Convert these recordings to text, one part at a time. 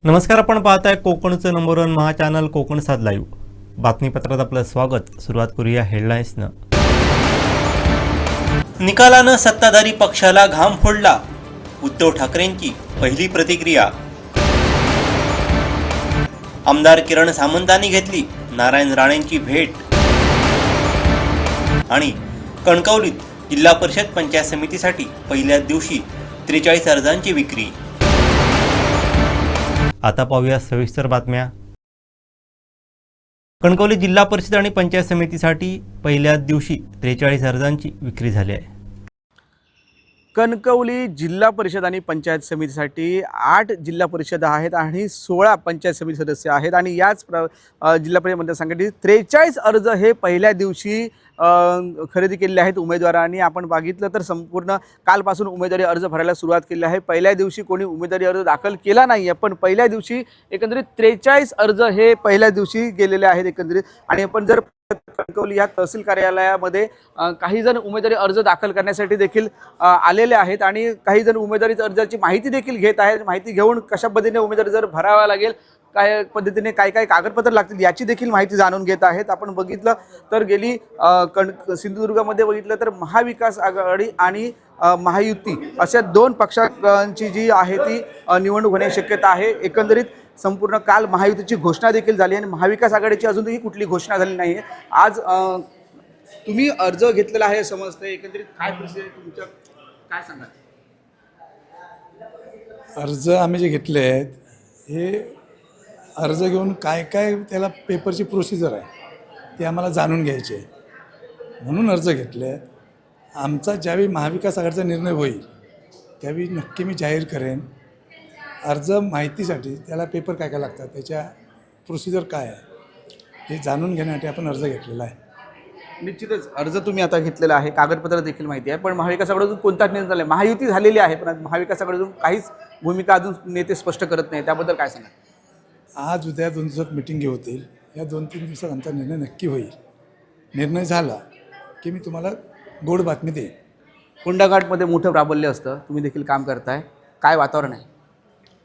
नमस्कार, आपण पाहताय कोकणचं नंबर 1 महा चॅनल कोकण सात लाईव्ह. बातमीपत्रात आपलं स्वागत. सुरुवात करूया हेडलाईन्सनं. निकालानं सत्ताधारी पक्षाला घाम फोडला. उद्धव ठाकरेंची पहिली प्रतिक्रिया. आमदार किरण सामंतांनी घेतली नारायण राणेंची भेट. आणि कणकवलीत जिल्हा परिषद पंचायत समितीसाठी पहिल्याच दिवशी 43 अर्जांची विक्री. आता पाहूया सविस्तर बातम्या. कणकवली जिल्हा परिषद आणि पंचायत समितीसाठी पहिल्याच दिवशी 43 अर्जांची विक्री झाली आहे. कणकवली जिल्हा परिषद आणि पंचायत समितीसाठी 8 जिल्हा परिषद आहेत आणि 16 पंचायत समिती सदस्य आहेत आणि याच जिल्हा परिषद मतदारसंघासाठी 43 अर्ज हे पहिल्या दिवशी खरेदी केलेले आहेत उमेदवारांनी. आपण बघितलं तर संपूर्ण कालपासून उमेदवारी अर्ज भरायला सुरुवात केली आहे. पहिल्या दिवशी कोणी उमेदवारी अर्ज दाखल केला नाही आहे, पण पहिल्या दिवशी एकंदरीत 43 अर्ज हे पहिल्या दिवशी गेलेले आहेत एकंदरीत. आणि आपण जर कणकवली या तहसील कार्यालयामध्ये काही जण उमेदवारी अर्ज दाखल करण्यासाठी देखील आलेले आहेत आणि काही जण उमेदवारी अर्जाची माहिती देखील घेत आहेत. माहिती घेऊन कशा पद्धतीने उमेदवारी जर भरावा लागेल, काय पद्धतीने काय काय कागदपत्र लागतील याची देखील माहिती जाणून घेत आहेत. आपण बघितलं तर गेली सिंधुदुर्गामध्ये बघितलं तर महाविकास आघाडी आणि महायुती अशा 2 पक्षांची जी आहे ती निवडणूक होण्याची शक्यता आहे. एकंदरीत संपूर्ण काल महायुतीची घोषणा देखील झाली आणि महाविकास आघाडीची अजूनही कुठली घोषणा झाली नाही आहे. आज तुम्ही अर्ज घेतलेला आहे समजते, एकंदरीत काय परिस्थिती तुमच्या, काय सांगाल? अर्ज आम्ही जे घेतले आहेत हे अर्ज घेऊन काय काय त्याला पेपरची प्रोसिजर आहे ते आम्हाला जाणून घ्यायची आहे, म्हणून अर्ज घेतले आहेत. आमचा ज्यावेळी महाविकास आघाडीचा निर्णय होईल त्यावेळी नक्की मी जाहीर करेन. अर्ज माहितीसाठी त्याला पेपर काय काय लागतात, त्याच्या प्रोसिजर काय आहे हे जाणून घेण्यासाठी आपण अर्ज घेतलेला आहे. निश्चितच अर्ज तुम्ही आता घेतलेला आहे, कागदपत्र देखील माहिती आहे, पण महाविकास आघाडीतून कोणताच निर्णय झाला? महायुती झालेली आहे पण महाविकास आघाडीतून काहीच भूमिका अजून नेते स्पष्ट करत नाही, त्याबद्दल काय सांगा? आज उद्या 2 दिवसात मिटिंग होतील. या 2-3 दिवसात आमचा निर्णय नक्की होईल. निर्णय झाला की मी तुम्हाला गोड बातमी देईन. कोंडाघाटमध्ये मोठं प्राबल्य असतं, तुम्ही देखील काम करताय, काय वातावरण आहे?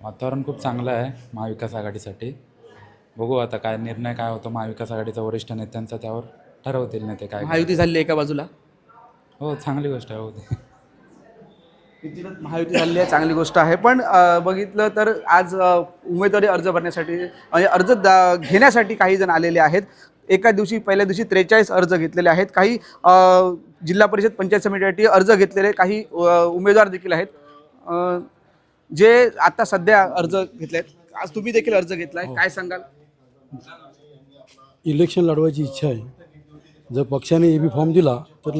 वातावरण खूप चांगलं आहे महाविकास आघाडीसाठी. बघू आता काय निर्णय काय होतो महाविकास आघाडीचा वरिष्ठ नेत्यांचा, त्यावर ठरवतील नेते काय. महायुती झाली एका बाजूला, हो चांगली गोष्ट आहे. होते महायुती झालेली आहे, चांगली गोष्ट आहे. पण बघितलं तर आज उमेदवारी अर्ज भरण्यासाठी म्हणजे अर्ज घेण्यासाठी काही जण आलेले आहेत. एका दिवशी पहिल्या दिवशी 43 अर्ज घेतलेले आहेत. काही जिल्हा परिषद पंचायत समितीसाठी अर्ज घेतलेले काही उमेदवार देखील आहेत जे आता सध्या अर्ज घेतलेत. आज तुम्ही देखील अर्ज घेतलाय, काय सांगाल? इलेक्शन लढवायची इच्छा आहे. जर पक्षाने EB फॉर्म दिला तर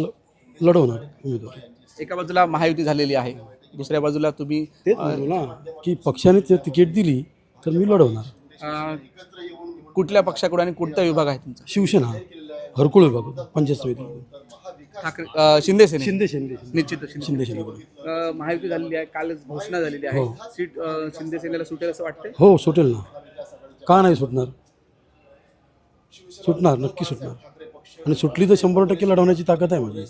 लढवणार उमेदवारी. एका बाजूला महायुती झालेली आहे, दुसऱ्या बाजूला तुम्ही तेच म्हणतो ना की पक्षाने जर तिकीट दिली तर मी लढवणार. कुठल्या पक्षाकडून आणि कोणता विभाग आहे तुमचा? शिवसेना हरकुळ विभाग पंचायत समिती ठाकरे शिंदे सेने. शिंदे निश्चित शिंदे सेनेकडून महायुती झालेली आहे, कालच घोषणा झालेली आहे. सीट शिंदे सेनेला सुटेल असं वाटतंय? हो सुटेल ना, का नाही सुटणार? सुटणार, नक्की सुटणार. आणि सुटली तर 100% लढवण्याची ताकद आहे माझी.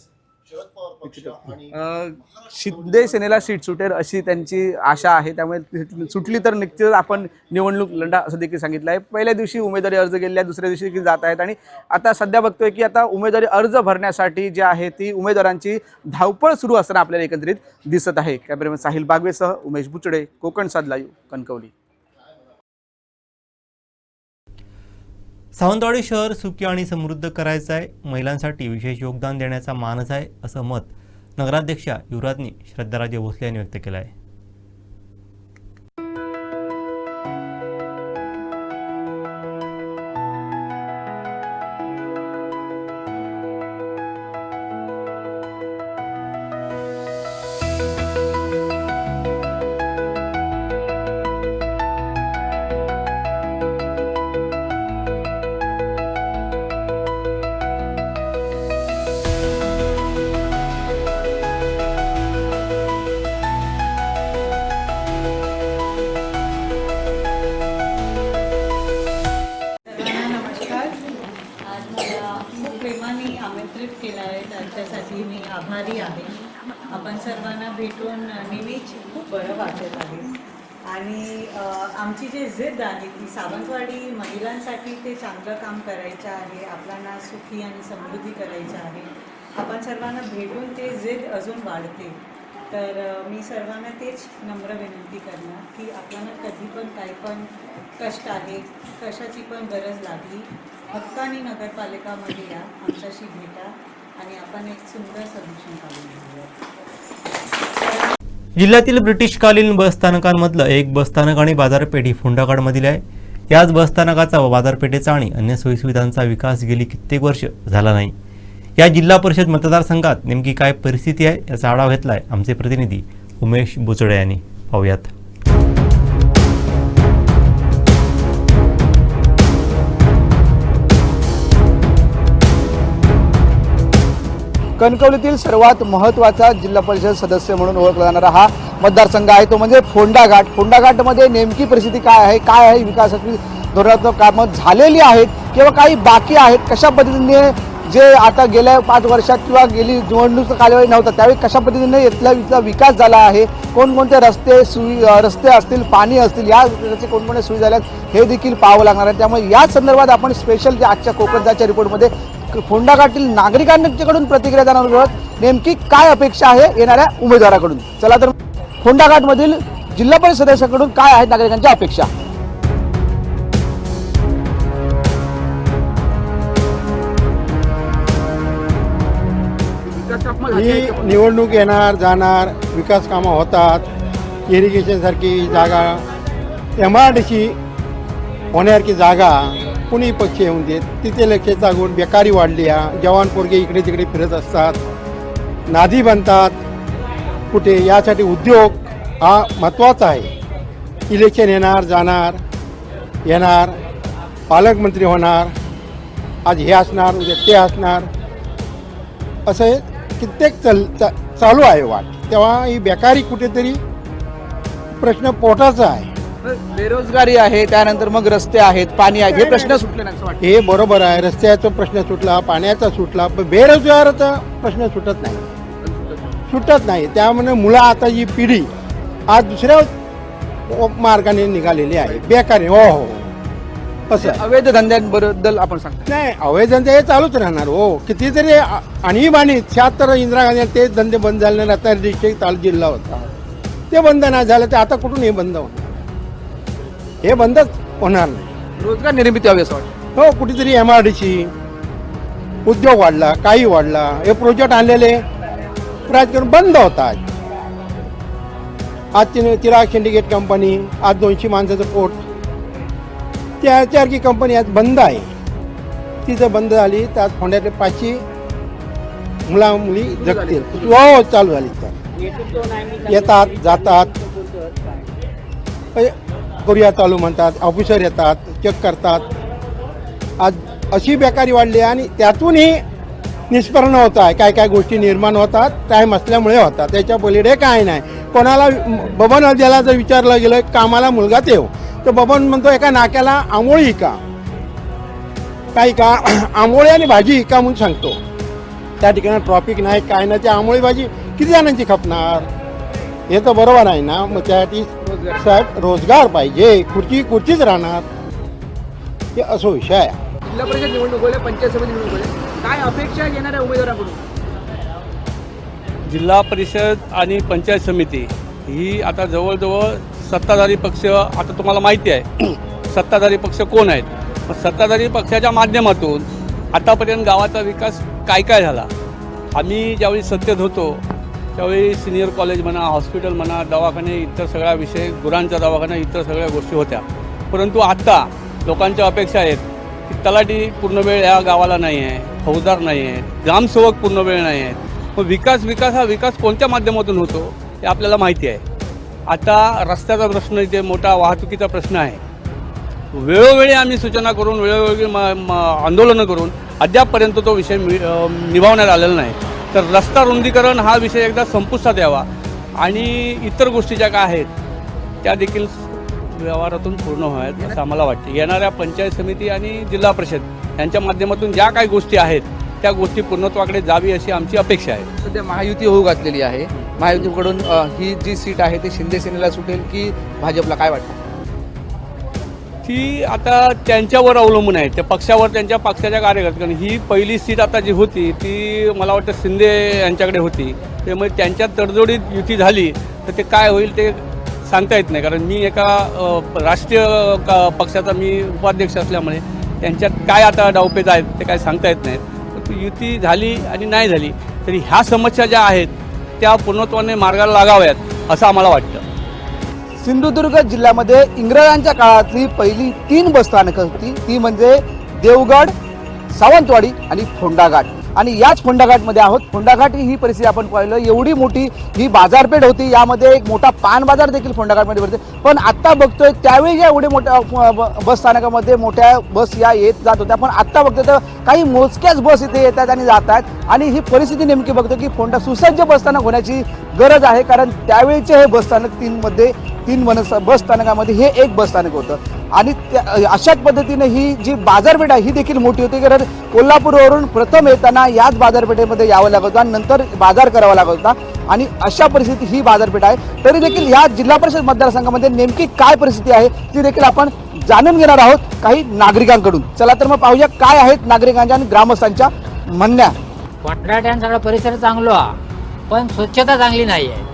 शिंदे सेनेला सीट सुटेल अशी त्यांची आशा आहे, त्यामुळे सुटली तर निश्चितच आपण निवडणूक लढा असं देखील सांगितलं आहे. पहिल्या दिवशी उमेदवारी अर्ज गेल्या, दुसऱ्या दिवशी देखील जात आहेत आणि आता सध्या बघतोय की आता उमेदवारी अर्ज भरण्यासाठी जी आहे ती उमेदवारांची धावपळ सुरू असताना आपल्याला एकत्रित दिसत आहे. कॅमेरामॅन साहिल बागवेसह उमेश बुचडे, कोकण सात लाईव्ह, कणकवली. सावंतवाडी शहर सुखी आणि समृद्ध करायचं आहे, महिलांसाठी विशेष योगदान देण्याचा मानस आहे, असं मत नगराध्यक्षा युवराजनी श्रद्धाराजे भोसले यांनी व्यक्त केलं आहे. केला आहे त्याच्यासाठी मी आभारी आहे. आपण सर्वांना भेटून नेहमीच खूप बरं वाटत आहे. आणि आमची जी जिद्द आहे ती सावंतवाडी महिलांसाठी ते चांगलं काम करायचं आहे, आपल्याला सुखी आणि समृद्धी करायचं आहे. आपण सर्वांना भेटून ते जिद्द अजून वाढते. तर मी सर्वांना तेच नम्र विनंती करणार की आपल्याला कधी पण काही पण कष्ट आहे, कशाची पण गरज लागली, हक्काने नगरपालिकामध्ये या, आमच्याशी भेटा आणि आपण एक सुंदर सोल्युशन काढून घेऊया. जिल्ह्यातील ब्रिटिशकालीन बसस्थानकांमधलं एक बसस्थानक आणि बाजारपेठ फोंडागडमधील आहे. याच बसस्थानकाचा व बाजारपेठेचा आणि अन्य सोयीसुविधांचा विकास गेली कित्येक वर्ष झाला नाही. या जिल्हा परिषद मतदारसंघात नेमकी काय परिस्थिती आहे याचा आढावा घेतलाय आमचे प्रतिनिधी उमेश बोचडे यांनी. पाहूयात. कणकवलीतील सर्वात महत्त्वाचा जिल्हा परिषद सदस्य म्हणून ओळखला जाणारा हा मतदारसंघ आहे तो म्हणजे फोंडाघाट. फोंडाघाटमध्ये नेमकी परिस्थिती काय आहे विकासाची धोरणात्मक कामं झालेली आहेत किंवा काही बाकी आहेत, कशा पद्धतीने जे आता गेल्या 5 वर्षात किंवा गेली निवडणूक कालावधी नव्हता त्यावेळी कशा पद्धतीने इथला विकास झाला आहे, कोणकोणते रस्ते असतील, पाणी असतील, या कोणकोणत्या सुविधा झाल्यात हे देखील पाहावं लागणार आहे. त्यामुळे या संदर्भात आपण स्पेशल आजच्या कोकणच्या रिपोर्टमध्ये फोंडाघाटतील नागरिकांकडून प्रतिक्रिया जाणून घेऊयात नेमकी काय अपेक्षा आहे येणाऱ्या उमेदवाराकडून. चला तर फोंडाघाटमधील जिल्हा परिषद सदस्याकडून काय आहेत नागरिकांच्या अपेक्षा. ही निवडणूक येणार जाणार, विकास कामं होतात, इरिगेशनसारखी जागा, MRDC होण्यासारखी जागा कुणी पक्ष येऊन देत, तिथे लक्ष लागून बेकारी वाढली आहे. जवान पोरगे इकडे तिकडे फिरत असतात, नादी बनतात कुठे. यासाठी उद्योग हा महत्त्वाचा आहे. इलेक्शन येणार येणार, पालकमंत्री होणार, आज हे असणार उद्या ते असणार, असं कित्येक चालू आहे वाट. तेव्हा ही बेकारी कुठेतरी प्रश्न पोटाचा आहे. बेरोजगारी आहे, त्यानंतर मग रस्ते आहेत, पाणी आहे, हे प्रश्न सुटले नाही असं वाटतं. हे बरोबर आहे. रस्त्याचा प्रश्न सुटला, पाण्याचा सुटला, पण बेरोजगाराचा प्रश्न सुटत नाही. त्यामुळे मुलं आता ही पिढी आज दुसऱ्या मार्गाने निघालेली आहे, बेकारी. हो असं अवैध धंद्यांबद्दल आपण सांगतो. नाही, अवैध धंदे हे चालूच राहणार. हो कितीतरी आणीबाणी 76 इंदिरा गांधी ते धंदे बंद झाले नाही. आता डिस्ट्रिक्ट जिल्हा होता ते बंद नाही झालं, ते आता कुठून हे बंद होणार? हे बंदच होणार नाही. रोजगार निर्मिती हवी असं वाटतं. हो कुठेतरी MRDC उद्योग वाढला, काही वाढला. हे प्रोजेक्ट आणलेले राजकारण बंद होतात. आज चिराग सिंडिकेट कंपनी, आज 200 माणसाचं पोट, त्यासारखी कंपनी आज बंद आहे. तिथं बंद झाली तर आज फोंड्यातले 500 मुली जगतील. हो चालू झाली तर येतात जातात, करूया चालू म्हणतात, ऑफिसर येतात, चेक करतात. आज अशी बेकारी वाढली आणि त्यातूनही निष्पन्न होत आहे. काय गोष्टी निर्माण होतात, टाईम असल्यामुळे होतात. त्याच्या पलीकडे काय नाही. कोणाला बबन अध्याला जर विचारलं गेलं कामाला मुलगा तेव, तर बबन म्हणतो एका नाक्याला आंबोळी का काही का आंबोळी आणि भाजी का म्हणून सांगतो. त्या ठिकाणी ट्रॉफिक नाही, काय नाही, त्या आंबोळी भाजी किती जणांची खपणार? हे तर बरोबर आहे ना. मग त्यासाठी साहेब रोजगार पाहिजे, खुर्चीच राहणार, हे असं विषय आहे. जिल्हा परिषद निवडणूक होईल, पंचायत समिती निवडणूक होईल, काय अपेक्षा येणाऱ्या उमेदवाराकडून. जिल्हा परिषद आणि पंचायत समिती ही आता जवळजवळ सत्ताधारी पक्ष, आता तुम्हाला माहिती आहे सत्ताधारी पक्ष कोण आहेत. पण सत्ताधारी पक्षाच्या माध्यमातून आतापर्यंत गावाचा विकास काय झाला. आम्ही ज्यावेळी सत्तेत होतो त्यावेळी सिनियर कॉलेज म्हणा, हॉस्पिटल म्हणा, दवाखाने, इतर सगळ्या विषय, गुरांचा दवाखाना, इतर सगळ्या गोष्टी होत्या. परंतु आत्ता लोकांच्या अपेक्षा आहेत की तलाठी पूर्ण वेळ या गावाला नाही आहे, फौजदार नाही आहे, ग्रामसेवक पूर्ण वेळ नाही आहेत. मग विकास हा विकास कोणत्या माध्यमातून होतो हे आपल्याला माहिती आहे. आता रस्त्याचा प्रश्न, इथे मोठा वाहतुकीचा प्रश्न आहे. वेळोवेळी आम्ही सूचना करून, वेळोवेळी आंदोलनं करून अद्यापपर्यंत तो विषय निभावण्यात आलेला नाही. तर रस्ता रुंदीकरण हा विषय एकदा संपुष्टात यावा आणि इतर गोष्टी ज्या काय आहेत त्या देखील व्यवहारातून पूर्ण व्हाव्यात असं आम्हाला वाटते. येणाऱ्या पंचायत समिती आणि जिल्हा परिषद यांच्या माध्यमातून ज्या काही गोष्टी आहेत त्या गोष्टी पूर्णत्वाकडे जावी अशी आमची अपेक्षा आहे. सध्या महायुती होऊ घातलेली आहे. महायुतीकडून ही जी सीट आहे ती शिंदे सेनेला सुटेल की भाजपला, काय वाटतं? ती आता त्यांच्यावर अवलंबून आहे, त्या पक्षावर, त्यांच्या पक्षाच्या कार्यकर्त्यांनी. ही पहिली सीट आता जी होती ती मला वाटतं शिंदे यांच्याकडे होती, त्यामुळे त्यांच्यात तडजोडीत युती झाली तर ते काय होईल ते सांगता येत नाही. कारण मी एका राष्ट्रीय पक्षाचा मी उपाध्यक्ष असल्यामुळे त्यांच्यात काय आता डावपेच आहेत ते काय सांगता येत नाहीत. परंतु युती झाली आणि नाही झाली तरी ह्या समस्या ज्या आहेत त्या पूर्णत्वाने मार्गाला लागाव्यात असं आम्हाला वाटतं. सिंधुदुर्ग जिल्ह्यामध्ये इंग्रजांच्या काळातली पहिली 3 बसस्थानकं होती, ती म्हणजे देवगड, सावंतवाडी आणि फोंडाघाट. आणि याच फोंडाघाटमध्ये आहोत. फोंडाघाट ही परिस्थिती आपण पाहिलं, एवढी मोठी ही बाजारपेठ होती, यामध्ये एक मोठा पान बाजार देखील फोंडाघाटमध्ये भरते. पण आत्ता बघतोय त्यावेळी या एवढे मोठ्या बसस्थानकामध्ये मोठ्या बस या येत जात होत्या, पण आत्ता बघतोय तर काही मोजक्याच बस इथे येतात आणि जात आहेत. आणि ही परिस्थिती नेमकी बघतो की फोंडा सुसज्ज बसस्थानक होण्याची गरज आहे, कारण त्यावेळीचे हे बसस्थानक 3 बसस्थानकामध्ये हे एक बसस्थानक होतं. आणि अशाच पद्धतीने ही जी बाजारपेठ आहे ही देखील मोठी होती, कारण कोल्हापूरवरून प्रथम येताना याच बाजारपेठेमध्ये यावं लागत होतं आणि नंतर बाजार करावा लागत होता. आणि अशा परिस्थिती ही बाजारपेठ आहे. तरी देखील या जिल्हा परिषद मतदारसंघामध्ये नेमकी काय परिस्थिती आहे ती देखील आपण जाणून घेणार आहोत काही नागरिकांकडून. चला तर मग पाहूया काय आहेत नागरिकांच्या आणि ग्रामस्थांच्या म्हणण्या. सगळा परिसर चांगलो हा, पण स्वच्छता चांगली नाही आहे.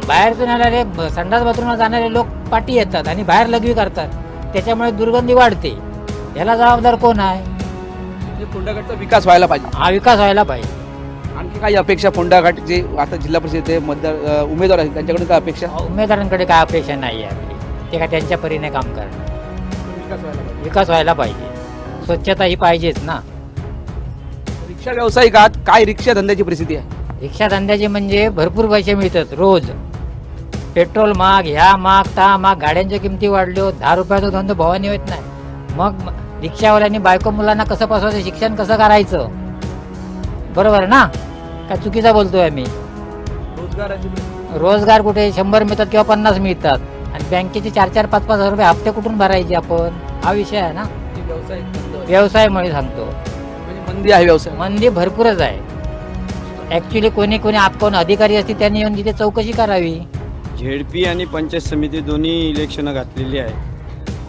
बाहेरतून येणारे संडास बाथरूमला जाणारे लोक पाठी येतात आणि बाहेर लघवी करतात, त्याच्यामुळे दुर्गंधी वाढते. याला जबाबदार कोण आहे? फोंडाघाटचा विकास व्हायला पाहिजे. हा विकास व्हायला पाहिजे. आणखी काही अपेक्षा फोंडाघाट जे आता जिल्हा परिषदेचे मतदार उमेदवार आहेत त्यांच्याकडून काय अपेक्षा? उमेदवारांकडे काय अपेक्षा नाही आहे आपली, ते काय त्यांच्या परीने काम करणार. विकास व्हायला पाहिजे, स्वच्छता ही पाहिजेच ना. रिक्षा व्यावसायिकात काय रिक्षा धंद्याची परिस्थिती आहे? रिक्षा धंद्याचे म्हणजे भरपूर पैसे मिळतात रोज. पेट्रोल महाग, ह्या महाग, ता महाग, गाड्यांच्या किमती वाढल्या, 10 रुपयाचा धंदा भावानी होत नाही. मग रिक्षावाल्यांनी बायको मुलांना कसं बसवायचं, शिक्षण कसं करायचं, बरोबर ना? काय चुकीचा बोलतोय आम्ही? रोजगार कुठे 100 मिळतात किंवा 50 मिळतात, आणि बँकेचे 4-4, 5-5 हजार रुपये हप्ते कुठून भरायचे आपण? हा विषय आहे ना. व्यवसायामुळे सांगतो, मंदी आहे, व्यवसाय मंदी भरपूरच आहे. ऍक्च्युली कोणी कोण अधिकारी असतील त्यांनी येऊन तिथे चौकशी करावी. झेडपी आणि पंचायत समिती दोन्ही इलेक्शनं घातलेली आहे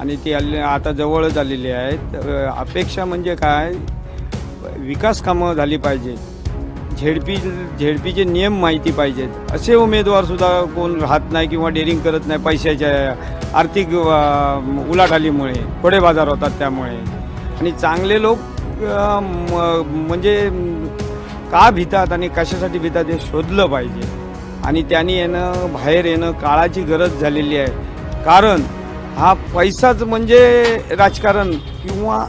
आणि ती आता जवळच आलेली आहेत. अपेक्षा म्हणजे काय, विकास कामं झाली पाहिजे, झेडपीचे नियम माहिती पाहिजेत. असे उमेदवारसुद्धा कोण राहत नाही किंवा डेअरिंग करत नाही पैशाच्या आर्थिक उलाढालीमुळे. थोडे बाजार होतात त्यामुळे. आणि चांगले लोक म्हणजे का भितात आणि कशासाठी भितात हे शोधलं पाहिजे. आणि त्यांनी बाहेर येणं काळाची गरज झालेली आहे. कारण हा पैसाच म्हणजे राजकारण. किंवा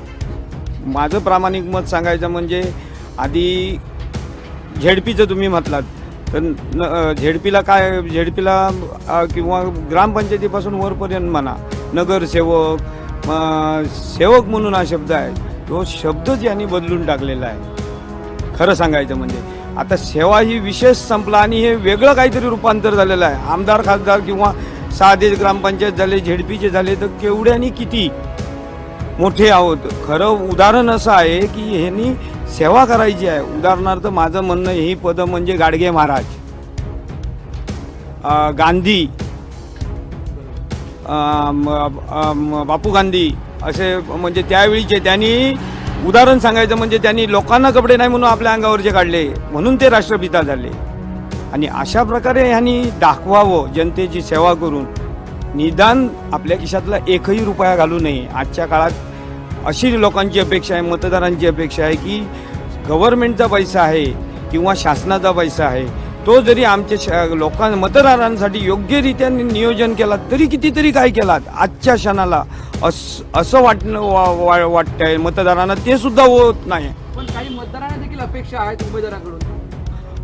माझं प्रामाणिक मत सांगायचं म्हणजे, आधी झेडपीचं तुम्ही म्हटलात तर झेडपीला किंवा ग्रामपंचायतीपासून वरपर्यंत म्हणा, नगरसेवक, सेवक म्हणून हा शब्द आहे, तो शब्दच यांनी बदलून टाकलेला आहे. खरं सांगायचं म्हणजे आता सेवा ही विशेष संपला आणि हे वेगळं काहीतरी रूपांतर झालेलं आहे. आमदार, खासदार किंवा साधे ग्रामपंचायत झाले, झेडपीचे झाले तर केवढे आणि किती मोठे आहोत. खरं उदाहरण असं आहे की ह्यांनी सेवा करायची आहे. उदाहरणार्थ माझं म्हणणं, ही पदं म्हणजे गाडगे महाराज, गांधी, बापू गांधी असे म्हणजे त्यावेळीचे. त्यांनी उदाहरण सांगायचं म्हणजे त्यांनी लोकांना कपडे नाही म्हणून आपल्या अंगावरचे काढले, म्हणून ते राष्ट्रपिता झाले. आणि अशा प्रकारे ह्यांनी दाखवावं जनतेची सेवा करून. निदान आपल्या खिशातला 1ही रुपया घालू नये. आजच्या काळात अशी लोकांची अपेक्षा आहे, मतदारांची अपेक्षा आहे की गव्हर्नमेंटचा पैसा आहे किंवा शासनाचा पैसा आहे, तो जरी आमच्या मतदारांसाठी योग्यरित्या नियोजन केला तरी कितीतरी काय केलात. आजच्या क्षणाला असं वाटतंय मतदारांना ते सुद्धा होत नाही. पण काही मतदारांना देखील अपेक्षा आहेत उमेदवाराकडून.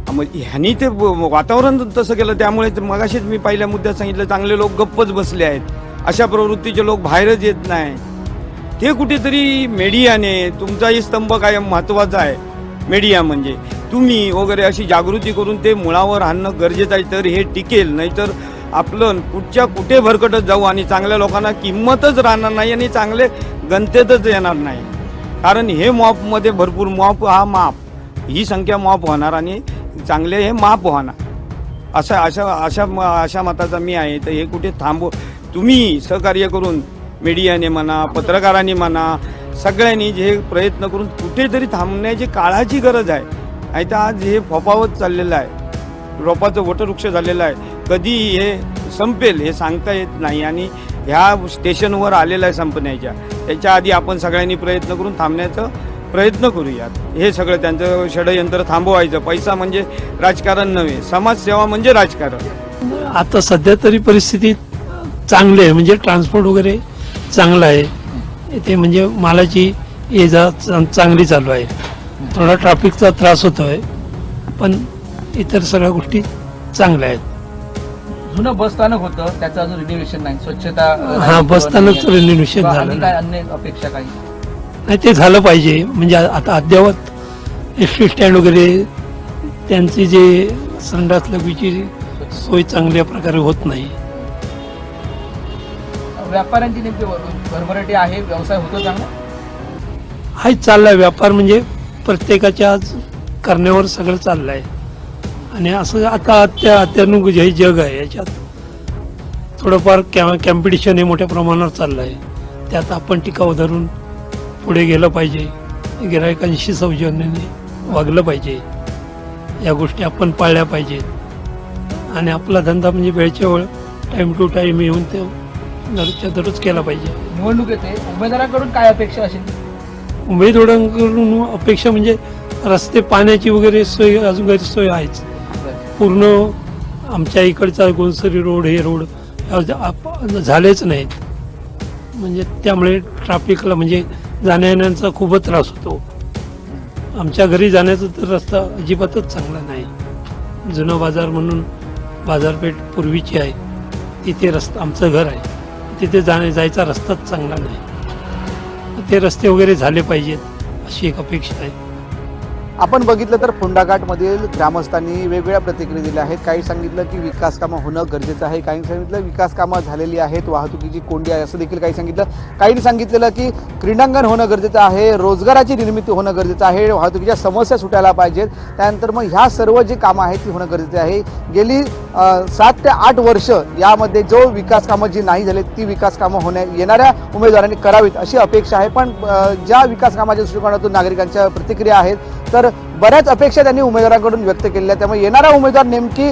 मग ह्यांनी ते वातावरण तसं केलं, त्यामुळे मगाशीच मी पहिल्या मुद्द्यात सांगितलं, चांगले लोक गप्पच बसले आहेत. अशा प्रवृत्तीचे लोक बाहेरच येत नाही. ते कुठेतरी मीडियाने, तुमचाही स्तंभ कायम महत्त्वाचा आहे मीडिया म्हणजे, तुम्ही वगैरे अशी जागृती करून ते मुळावर आणणं गरजेचं आहे. तर हे टिकेल, नाहीतर आपलं कुठे भरकटत जाऊ आणि चांगल्या लोकांना किंमतच राहणार नाही आणि चांगले गणतेतच येणार नाही. कारण हे मॉपमध्ये भरपूर मॉप हा माप ही संख्या मॉप होणार आणि चांगले हे माप होणार अशा मताचा मी आहे. तर हे कुठे तुम्ही सहकार्य करून मीडियाने म्हणा, पत्रकारांनी म्हणा, सगळ्यांनी जे प्रयत्न करून कुठेतरी थांबण्याची काळाची गरज आहे. नाही तर आज हे फोफावत चाललेलं आहे, रोपाचं वटवृक्ष झालेलं आहे. कधी हे संपेल हे सांगता येत नाही आणि ह्या स्टेशनवर आलेलं आहे संपण्याच्या. त्याच्या आधी आपण सगळ्यांनी प्रयत्न करून थांबण्याचा प्रयत्न करूयात. हे सगळं त्यांचं षडयंत्र थांबवायचं. पैसा म्हणजे राजकारण नव्हे, समाजसेवा म्हणजे राजकारण. आता सध्या तरी परिस्थिती चांगली आहे, म्हणजे ट्रान्सपोर्ट वगैरे चांगलं आहे इथे, म्हणजे मालाची ये जा चांगली चालू आहे. थोडा ट्रॅफिकचा त्रास होतो आहे, पण इतर सगळ्या गोष्टी चांगल्या आहेत. जुनं बसस्थानक होतं त्याचं अजून रिनोव्हेशन नाही, स्वच्छता हा, बसस्थानकचं रिनोव्हेशन झालं काय नाही. अन्य अपेक्षा काही नाही, ते झालं पाहिजे. म्हणजे आता अद्यावत एस टी स्टँड वगैरे त्यांची जे संडास लगवीची सोय चांगल्या प्रकारे होत नाही. व्यापाऱ्यांची नेमकी भरभराटी आहे, व्यवसाय होतो चांगला हाच चाललाय व्यापार, म्हणजे प्रत्येकाच्या आज करण्यावर सगळं चाललं आहे. आणि असं आता अत्याधुनिक हे जग आहे, याच्यात थोडंफार कॅम्पिटिशन हे मोठ्या प्रमाणावर चाललं आहे. त्यात आपण टिकाव धरून पुढे गेलं पाहिजे, गिरायकांशी सौजन्याने वागलं पाहिजे, या गोष्टी आपण पाळल्या पाहिजेत. आणि आपला धंदा म्हणजे वेळच्या वेळ टाईम टू टाईम येऊन ते दररोजच्या दररोज केला पाहिजे. निवडणूक येते, उमेदवारांकडून काय अपेक्षा असेल? उमेदवारांकडून अपेक्षा म्हणजे रस्ते, पाण्याची वगैरे सोय, अजून गैरसोय आहेच. पूर्ण आमच्या इकडचा गोंसरी रोड, हे रोड झालेच नाहीत. म्हणजे त्यामुळे ट्रॅफिकला म्हणजे जाण्या येण्याचा खूपच त्रास होतो. आमच्या घरी जाण्याचा तर रस्ता अजिबातच चांगला नाही. जुना बाजार म्हणून बाजारपेठ पूर्वीची आहे, तिथे रस्ता, आमचं घर आहे, तिथे जायचा रस्ताच चांगला नाही. ते रस्ते वगैरे झाले पाहिजेत अशी एक अपेक्षा आहे. आपण बघितलं तर फोंडाघाटमधील ग्रामस्थांनी वेगवेगळ्या प्रतिक्रिया दिल्या आहेत. काही सांगितलं की विकास कामं होणं गरजेचं आहे, काही सांगितलं विकास कामं झालेली आहेत, वाहतुकीची कोंडी आहे असं देखील काही सांगितलं. काहींनी सांगितलेलं की क्रीडांगण होणं गरजेचं आहे, रोजगाराची निर्मिती होणं गरजेचं आहे, वाहतुकीच्या समस्या सुटायला पाहिजेत. त्यानंतर मग ह्या सर्व जी कामं आहेत ती होणं गरजेचं आहे. गेली 7 ते 8 वर्ष यामध्ये जो विकास कामं जी नाही झाली ती विकास कामं येणाऱ्या उमेदवारांनी करावीत अशी अपेक्षा आहे. पण ज्या विकास कामाच्या दृष्टिकोनातून नागरिकांच्या प्रतिक्रिया आहेत, तर बऱ्याच अपेक्षा त्यांनी उमेदवारांकडून व्यक्त केलेल्या. त्यामुळे येणारा उमेदवार नेमकी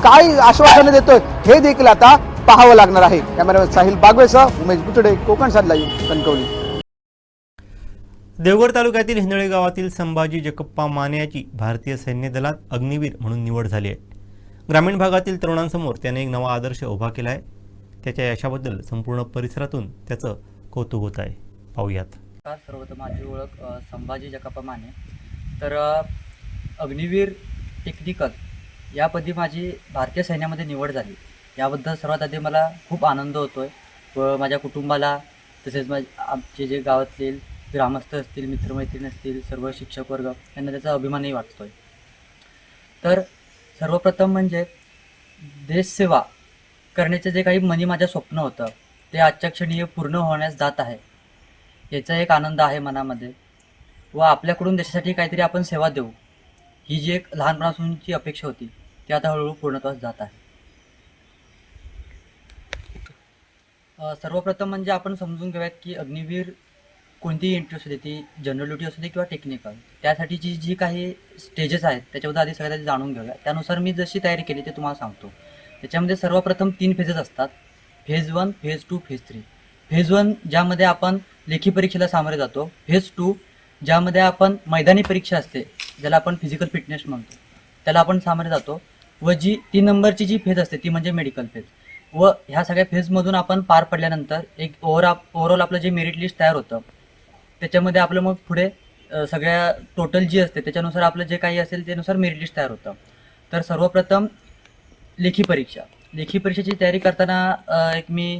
काय आश्वासनं देतोय हे देखील आता पाहावं लागणार आहे. कॅमेरामॅन साहिल बागवेसह उमेश बुचडे, कोकण सात लाईव्ह, कणकवली. देवगड तालुक्यातील हिंदळे गावातील संभाजी जगप्पा माने याची भारतीय सैन्य दलात अग्निवीर म्हणून निवड झाली आहे. ग्रामीण भागातील तरुणांसमोर त्याने एक नवा आदर्श उभा केला आहे. त्याच्या यशाबद्दल संपूर्ण परिसरातून त्याचं कौतुक होत आहे. पाहूयात. सर्वप्रथम माझी ओळख संभाजी जगप्पा माने. तर अग्निवीर टेक्निकल यापदी माझी भारतीय सैन्यामध्ये निवड झाली. याबद्दल सर्वात आधी मला खूप आनंद होतो आहे व माझ्या कुटुंबाला, तसेच आमचे जे गावातले ग्रामस्थ असतील, मित्रमैत्रिणी असतील, सर्व शिक्षक वर्ग यांना त्याचा अभिमानही वाटतो आहे. तर सर्वप्रथम म्हणजे देशसेवा करण्याचे जे काही माझं स्वप्न होतं ते आजच्या क्षणी पूर्ण होण्यास जात आहे. याचा एक आनंद आहे मनामध्ये व आपल्याकडून देशासाठी काहीतरी आपण सेवा देऊ ही जी एक लहानपणापासूनची अपेक्षा होती ती आता हळूहळू पूर्णत्वास जात आहे. सर्वप्रथम म्हणजे आपण समजून घेऊयात की अग्निवीर कोणतीही एंट्री असू दे, ती जनरल ड्युटी असू दे किंवा टेक्निकल, त्यासाठीची जी काही स्टेजेस आहेत त्याच्याबद्दल आधी सगळ्यात आधी जाणून घेऊया. त्यानुसार मी जशी तयारी केली ते तुम्हाला सांगतो. त्याच्यामध्ये सर्वप्रथम 3 फेजेस असतात. Phase 1, phase 2, phase 3. फेज 1 ज्यामध्ये आपण लेखी परीक्षेला सामोरे जातो. फेज 2 ज्यामध्ये आपण मैदानी परीक्षा असते, ज्याला आपण फिजिकल फिटनेस म्हणतो, त्याला आपण सामोरे जातो. व जी 3 नंबरची जी फेज असते ती म्हणजे मेडिकल फेज. व ह्या सगळ्या फेजमधून आपण पार पडल्यानंतर एक ओव्हरऑल आपलं जे मेरिट लिस्ट तयार होतं त्याच्यामध्ये आपलं मग पुढे सगळ्या टोटल जी असते त्याच्यानुसार आपलं जे काही असेल त्यानुसार मेरिट लिस्ट तयार होतं. तर सर्वप्रथम लेखी परीक्षेची तयारी करताना एक मी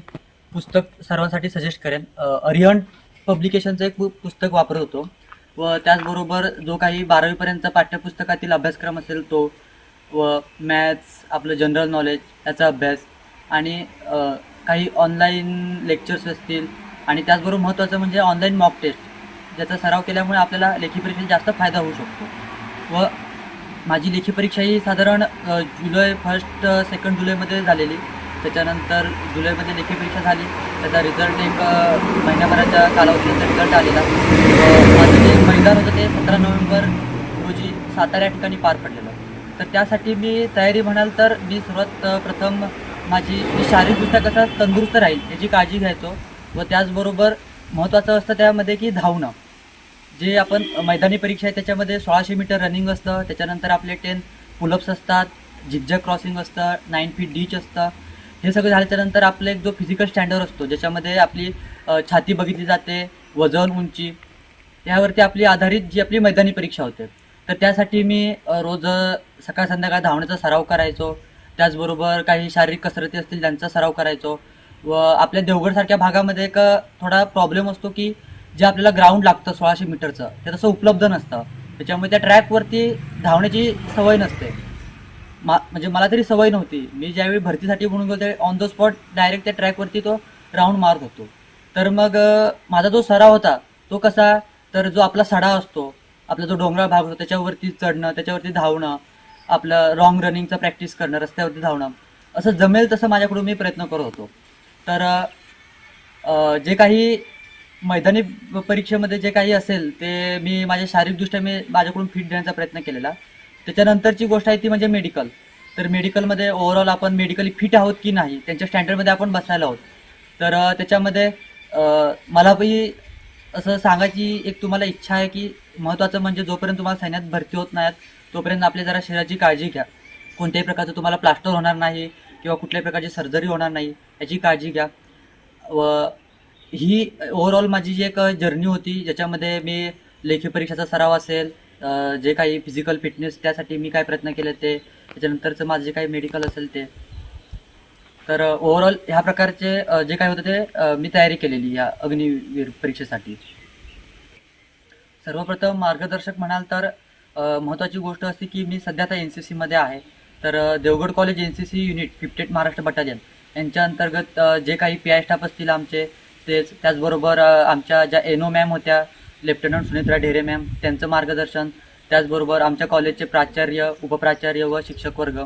पुस्तक सर्वांसाठी सजेस्ट करेन. अरिहंट पब्लिकेशनचं एक पुस्तक वापरत होतो व त्याचबरोबर जो काही 12वीपर्यंतचा पाठ्यपुस्तकातील अभ्यासक्रम असेल तो, व मॅथ्स, आपलं जनरल नॉलेज याचा अभ्यास, आणि काही ऑनलाईन लेक्चर्स असतील, आणि त्याचबरोबर महत्त्वाचं म्हणजे ऑनलाईन मॉक टेस्ट ज्याचा सराव केल्यामुळे आपल्याला लेखी परीक्षेत जास्त फायदा होऊ शकतो. व माझी लेखी परीक्षा ही साधारण जुलै 1 2 जुलैमध्ये झालेली. त्याच्यानंतर जुलैमध्ये लेखी परीक्षा झाली. त्याचा रिझल्ट एक महिन्याभराच्या कालावधीनंतर रिझल्ट आलेला. माझं जे मैदान होतं ते 17 नोव्हेंबर रोजी सातारा या ठिकाणी पार पडलेलं. तर त्यासाठी मी तयारी म्हणाल तर मी सर्वात प्रथम मी शारीरिकदृष्ट्या कसा तंदुरुस्त राहील याची काळजी घ्यायचो. व त्याचबरोबर महत्त्वाचं असतं त्यामध्ये की धावणं. जे आपण मैदानी परीक्षा आहे त्याच्यामध्ये 1600 मीटर रनिंग असतं. त्याच्यानंतर आपले 10 पुलअप्स असतात, झिगझॅग क्रॉसिंग असतं, 9 फीट डीच असतं. हे सगळं झाल्याच्यानंतर आपलं एक जो फिजिकल स्टँडर्ड असतो ज्याच्यामध्ये आपली छाती बघितली जाते, वजन, उंची, यावरती आपली आधारित जी आपली मैदानी परीक्षा होते. तर त्यासाठी मी रोज सकाळ संध्याकाळ धावण्याचा सराव करायचो. त्याचबरोबर काही शारीरिक कसरती असतील त्यांचा सराव करायचो. व आपल्या देवगडसारख्या भागामध्ये एक थोडा प्रॉब्लेम असतो की जे आपल्याला ग्राउंड लागतं 1600 मीटरचं ते तसं उपलब्ध नसतं. त्याच्यामुळे त्या ट्रॅकवरती धावण्याची सवय नसते. म्हणजे मला तरी सवय नव्हती. मी ज्यावेळी भरतीसाठी म्हणून गेलो ते ऑन द स्पॉट डायरेक्ट त्या ट्रॅकवरती तो राऊंड मारत होतो. तर मग माझा जो सराव होता तो कसा, तर जो आपला सडा असतो, आपला जो डोंगराळ भाग असतो त्याच्यावरती चढणं, त्याच्यावरती धावणं, आपलं रॉंग रनिंगचा प्रॅक्टिस करणं, रस्त्यावरती धावणं, असं जमेल तसं माझ्याकडून मी प्रयत्न करत होतो. तर जे काही मैदानी परीक्षेमध्ये जे काही असेल ते मी शारीरिकदृष्ट्या माझ्याकडून फिट देण्याचा प्रयत्न केलेला. त्याच्यानंतरची गोष्ट आहे ती म्हणजे मेडिकल. तर मेडिकलमध्ये ओव्हरऑल आपण मेडिकली फिट आहोत की नाही त्यांच्या स्टँडर्डमध्ये आपण बसायला आहोत. तर त्याच्यामध्ये मला असं सांगायची एक तुम्हाला इच्छा आहे की महत्त्वाचं म्हणजे जोपर्यंत तुम्हाला सैन्यात भरती होत नाहीत तोपर्यंत आपल्या जरा शरीराची काळजी घ्या. कोणत्याही प्रकारचं तुम्हाला प्लास्टर होणार नाही किंवा कुठल्याही प्रकारची सर्जरी होणार नाही याची काळजी घ्या. व ही ओव्हरऑल माझी जी एक जर्नी होती ज्याच्यामध्ये मी लेखी परीक्षेचा सराव असेल, जे काही फिजिकल फिटनेस त्यासाठी मी काय प्रयत्न केले ते, त्याच्यानंतरचं माझं जे काही मेडिकल असेल ते. तर ओव्हरऑल ह्या प्रकारचे जे काय होतं ते मी तयारी केलेली या अग्निवीर परीक्षेसाठी. सर्वप्रथम मार्गदर्शक म्हणाल तर महत्त्वाची गोष्ट असते की मी सध्या आता NCCमध्ये आहे. तर Devgad college NCC unit 58 Maharashtra battalion यांच्या अंतर्गत जे काही PI स्टाफ असतील आमचे त्याचबरोबर आमच्या ज्या NO मॅम होत्या, लेफ्टनंट सुनित्रा ढेरे मॅम, त्यांचं मार्गदर्शन, त्याचबरोबर आमच्या कॉलेजचे प्राचार्य, उपप्राचार्य व शिक्षक वर्ग,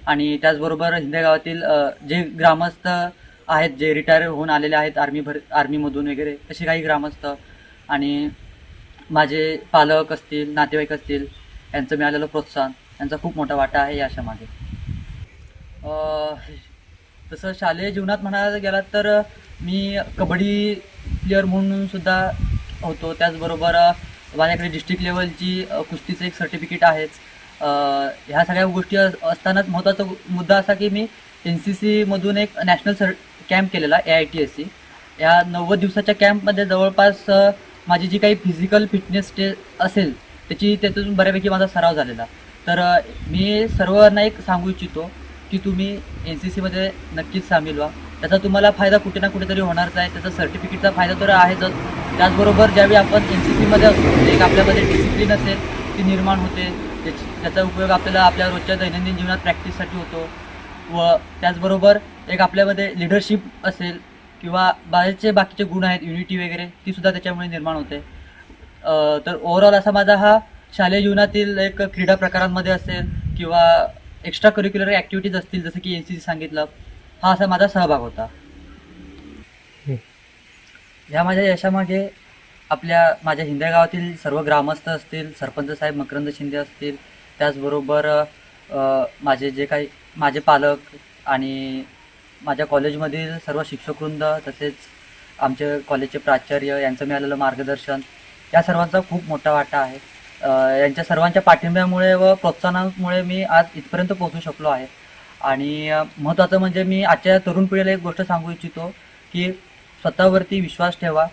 आणि त्याचबरोबर हिंदे गावातील जे ग्रामस्थ आहेत जे रिटायर होऊन आलेले आहेत आर्मीमधून वगैरे तसे काही ग्रामस्थ, आणि माझे पालक असतील, नातेवाईक असतील, यांचं मिळालेलं प्रोत्साहन यांचा खूप मोठा वाटा आहे या अशामागे. तसं शालेय जीवनात म्हणायला गेलात तर मी कबड्डी प्लेअर म्हणून सुद्धा होतो. त्याचबरोबर माझ्याकडे डिस्ट्रिक्ट लेवलची कुस्तीचं एक सर्टिफिकेट आहेच. ह्या सगळ्या गोष्टी असतानाच महत्त्वाचा मुद्दा असा की मी NCCमधून एक नॅशनल कॅम्प केलेला AITSC. या 90 दिवसाच्या कॅम्पमध्ये जवळपास माझी जी काही फिजिकल फिटनेस असेल त्यातून बऱ्यापैकी माझा सराव झालेला. तर मी सर्वांना एक सांगू इच्छितो की तुम्ही NCCमध्ये नक्कीच सामील व्हा. त्याचा तुम्हाला फायदा कुठे ना कुठेतरी होणारच आहे. त्याचा सर्टिफिकेटचा फायदा तर आहेच. त्याचबरोबर ज्यावेळी आपण NCCमध्ये असतो एक आपल्यामध्ये डिसिप्लिन असेल ती निर्माण होते. त्याचा उपयोग आपल्याला आपल्या रोजच्या दैनंदिन जीवनात प्रॅक्टिससाठी होतो. व त्याचबरोबर एक आपल्यामध्ये लिडरशिप असेल किंवा बाहेरचे बाकीचे गुण आहेत, युनिटी वगैरे, तीसुद्धा त्याच्यामुळे निर्माण होते. तर ओव्हरऑल असा माझा हा शालेय जीवनातील एक क्रीडा प्रकारांमध्ये असेल किंवा एक्स्ट्रा करिक्युलर ॲक्टिव्हिटीज असतील जसं की NCC सांगितलं, हा असा माझा सहभाग होता. ह्या माझ्या यशामागे माझ्या हिंदे गावातील सर्व ग्रामस्थ असतील, सरपंच साहेब मकरंद शिंदे असतील, त्याचबरोबर माझे पालक आणि माझ्या कॉलेजमधील सर्व शिक्षकवृंद, तसेच आमचे कॉलेजचे प्राचार्य यांचं मिळालेलं मार्गदर्शन, या सर्वांचा खूप मोठा वाटा आहे. यांच्या सर्वांच्या पाठिंब्यामुळे व प्रोत्साहनामुळे मी आज इथपर्यंत पोहोचू शकलो आहे. आणि महत्त्वाचं म्हणजे मी आजच्या तरुण पिढीला एक गोष्ट सांगू इच्छितो की स्वतःवरती विश्वास ठेवा,